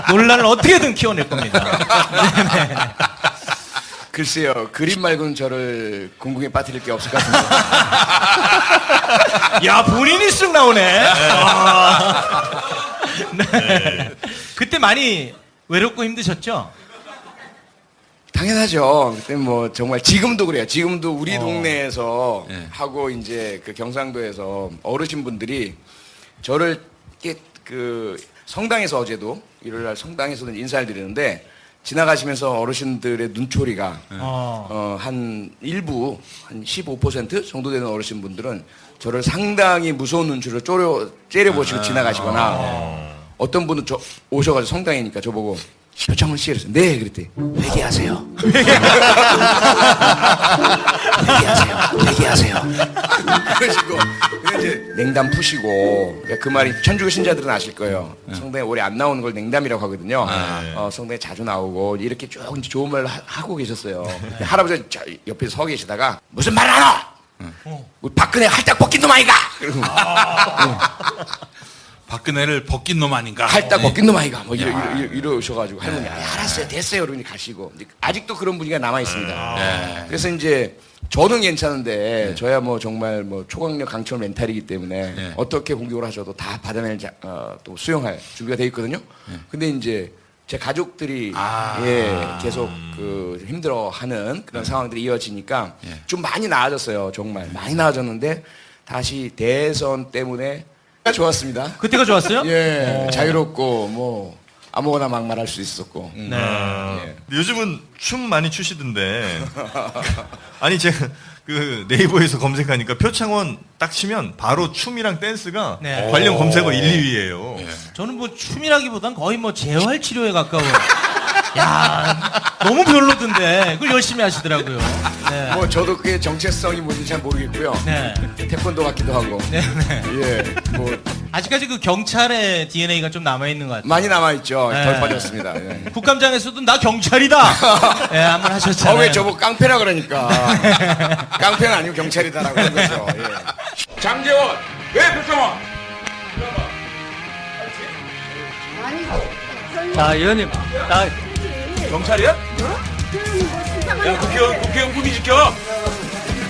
논란을 어떻게든 키워낼 겁니다. 네. 글쎄요, 그림 말고는 저를 궁금해 빠뜨릴 게 없을 것 같은데. 야, 본인이 쓱 나오네. 네. 그때 많이 외롭고 힘드셨죠? 당연하죠. 그때 뭐 정말 지금도 그래요. 지금도 우리 동네에서 하고 이제 그 경상도에서 어르신분들이 저를 이렇게 그 성당에서 어제도 일요일날 성당에서는 인사를 드리는데 지나가시면서 어르신들의 눈초리가 한 일부 한 15% 정도 되는 어르신분들은 저를 상당히 무서운 눈초리로 째려보시고 지나가시거나 어떤 분은 오셔가지고 성당이니까 저보고 표창원 씨 그랬어요. 네 그랬더니 회개하세요. 회개하세요. 그러시고 이제 냉담 푸시고 그 말이 천주교 신자들은 아실 거예요. 성당에 오래 안 나오는 걸 냉담이라고 하거든요. 성당에 자주 나오고 이렇게 쭉 이제 좋은 말 하고 계셨어요. 할아버지 옆에 서 계시다가 무슨 말 안 하? 우리 박근혜 할딱 벗긴 놈 아이가? 박근혜를 벗긴 놈 아닌가? 할딱 벗긴 놈 아이가? 뭐 이러셔가지고 할머니 알았어요 됐어요 그러니 가시고 아직도 그런 분위기가 남아 있습니다. 그래서 이제 저는 괜찮은데 저야 뭐 정말 뭐 초강력 강철 멘탈이기 때문에 어떻게 공격을 하셔도 다 받아낼 또 수용할 준비가 돼 있거든요. 근데 이제 제 가족들이 계속 그 힘들어하는 그런 상황들이 이어지니까 좀 많이 나아졌어요. 정말 많이 나아졌는데 다시 대선 때문에 좋았습니다. 그때가 좋았어요? 예, 자유롭고 뭐 아무거나 막 말할 수 있었고. 네. 요즘은 춤 많이 추시던데. 아니 제가 그 네이버에서 검색하니까 표창원 딱 치면 바로 춤이랑 댄스가 관련 검색어 1, 2위예요. 저는 뭐 춤이라기보단 거의 뭐 재활 치료에 가까워요. 야, 너무 별로던데 그걸 열심히 하시더라고요. 네. 뭐 저도 그게 정체성이 뭔지 잘 모르겠고요. 태권도 같기도 하고. 예, 뭐 아직까지 그 경찰의 DNA가 좀 남아 있는 것 같아요. 많이 남아 있죠. 덜 빠졌습니다. 국감장에서도 나 경찰이다. 한번 하셨잖아요. 왜 저보고 깡패라 그러니까. 깡패는 아니고 경찰이다라고 하는 거죠. 장재원, 왜 표창원? 자, 의원님. 경찰이야? 야, 국회의원 품위 지켜!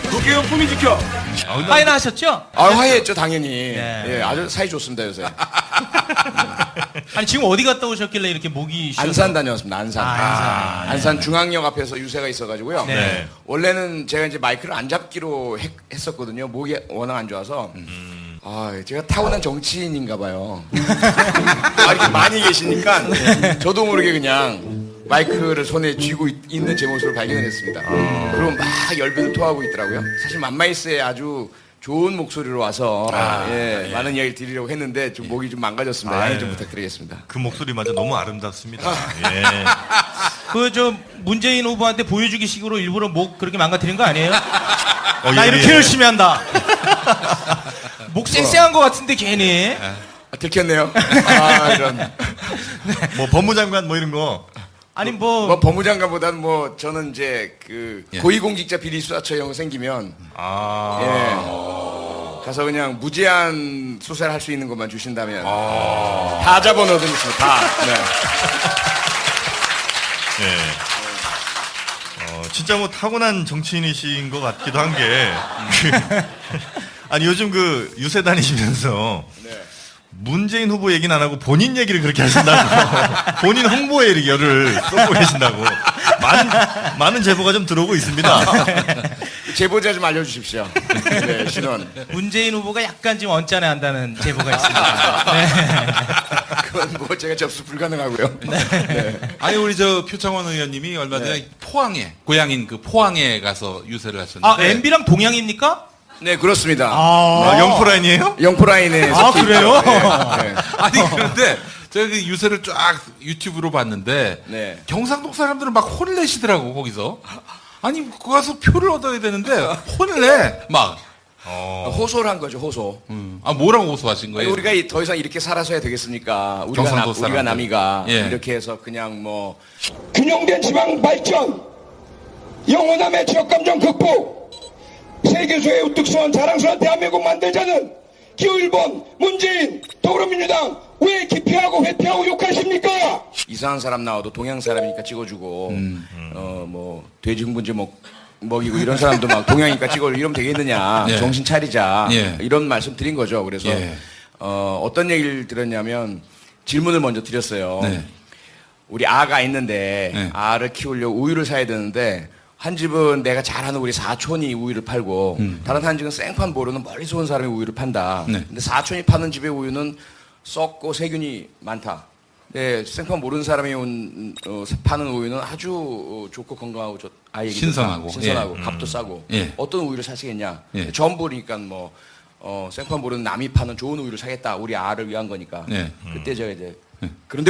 국회의원 품위 지켜! 화해나 하셨죠? 화해했죠, 당연히. 아주 사이 좋습니다, 요새. 아니, 지금 어디 갔다 오셨길래 이렇게 목이 쉬어서. 안산 다녀왔습니다, 안산. 안산 중앙역 앞에서 유세가 있어가지고요. 원래는 제가 이제 마이크를 안 잡기로 했었거든요. 목이 워낙 안 좋아서. 제가 타고난 정치인인가 봐요. 이렇게 많이 계시니까 저도 모르게 그냥 마이크를 손에 쥐고 있는 제 모습을 발견했습니다. 그리고 막 열변을 토하고 있더라고요. 사실 맘마이스에 아주 좋은 목소리로 와서 많은 이야기를 드리려고 했는데 좀 목이 좀 망가졌습니다. 양해 좀 부탁드리겠습니다. 그 목소리마저 너무 아름답습니다. 그 문재인 후보한테 보여주기 식으로 일부러 목 그렇게 망가뜨린 거 아니에요? 나 이렇게 열심히 한다. 목 쌩쌩한 것 같은데 괜히. 들켰네요. 이런. 뭐 법무장관 뭐 이런 거. 아니 뭐 법무장관보다는 뭐 저는 이제 그 고위공직자 비리 수사처형 생기면 가서 그냥 무제한 수사를 할 수 있는 것만 주신다면 다 잡아넣어드리겠습니다. 다. 진짜 뭐 타고난 정치인이신 것 같기도 한 게 아니 요즘 그 유세 다니시면서 문재인 후보 얘기는 안 하고 본인 얘기를 그렇게 하신다고 본인 홍보에 이렇게 열을 쏟고 계신다고 많은 제보가 좀 들어오고 있습니다. 제보자 좀 알려주십시오. 네, 신원. 문재인 후보가 약간 지금 언짢아 한다는 제보가 있습니다. 네. 그건 뭐 제가 접수 불가능하고요. 네. 아니 우리 저 표창원 의원님이 얼마 전에 포항에 고향인 그 포항에 가서 유세를 하셨는데. 아 MB랑 동양입니까? 네, 그렇습니다. 영포라인이에요? 영포라인에. 아, 그래요? 네, 네. 아니 그런데 제가 그 유세를 쫙 유튜브로 봤는데 네. 경상도 사람들은 막 혼을 내시더라고 거기서. 아니 거 가서 표를 얻어야 되는데 혼을 내 막. 호소를 한 거죠, 호소. 아 뭐라고 호소하신 거예요? 아니, 우리가 더 이상 이렇게 살아서야 되겠습니까? 경상도 우리가 사람들. 남이가 예. 이렇게 해서 그냥 뭐 균형된 지방 발전, 영호남의 지역감정 극복, 세계수의 우뚝스러운 자랑스러운 대한민국 만들자는 기호1번 문재인 더불어민주당 왜 기피하고 회피하고 욕하십니까? 이상한 사람 나와도 동양 사람이니까 찍어주고 뭐 돼지 흥분제 먹이고 이런 사람도 막 동양이니까 찍어주고 이러면 되겠느냐. 예. 정신 차리자. 예. 이런 말씀 드린 거죠. 그래서 예. 어떤 얘기를 들었냐면 질문을 먼저 드렸어요. 네. 우리 아가 있는데 네. 아를 키우려고 우유를 사야 되는데 한 집은 내가 잘 아는 우리 사촌이 우유를 팔고 다른 한 집은 생판 모르는 멀리서 온 사람이 우유를 판다. 네. 근데 사촌이 파는 집의 우유는 썩고 세균이 많다. 네, 생판 모르는 사람이 파는 우유는 아주 좋고 건강하고 아이에게 신선하고. 신선하고 예. 값도 싸고 예. 어떤 우유를 사시겠냐. 예. 전부 그러니까 뭐 생판 모르는 남이 파는 좋은 우유를 사겠다. 우리 아를 위한 거니까. 예. 그때 제가 이제 그런데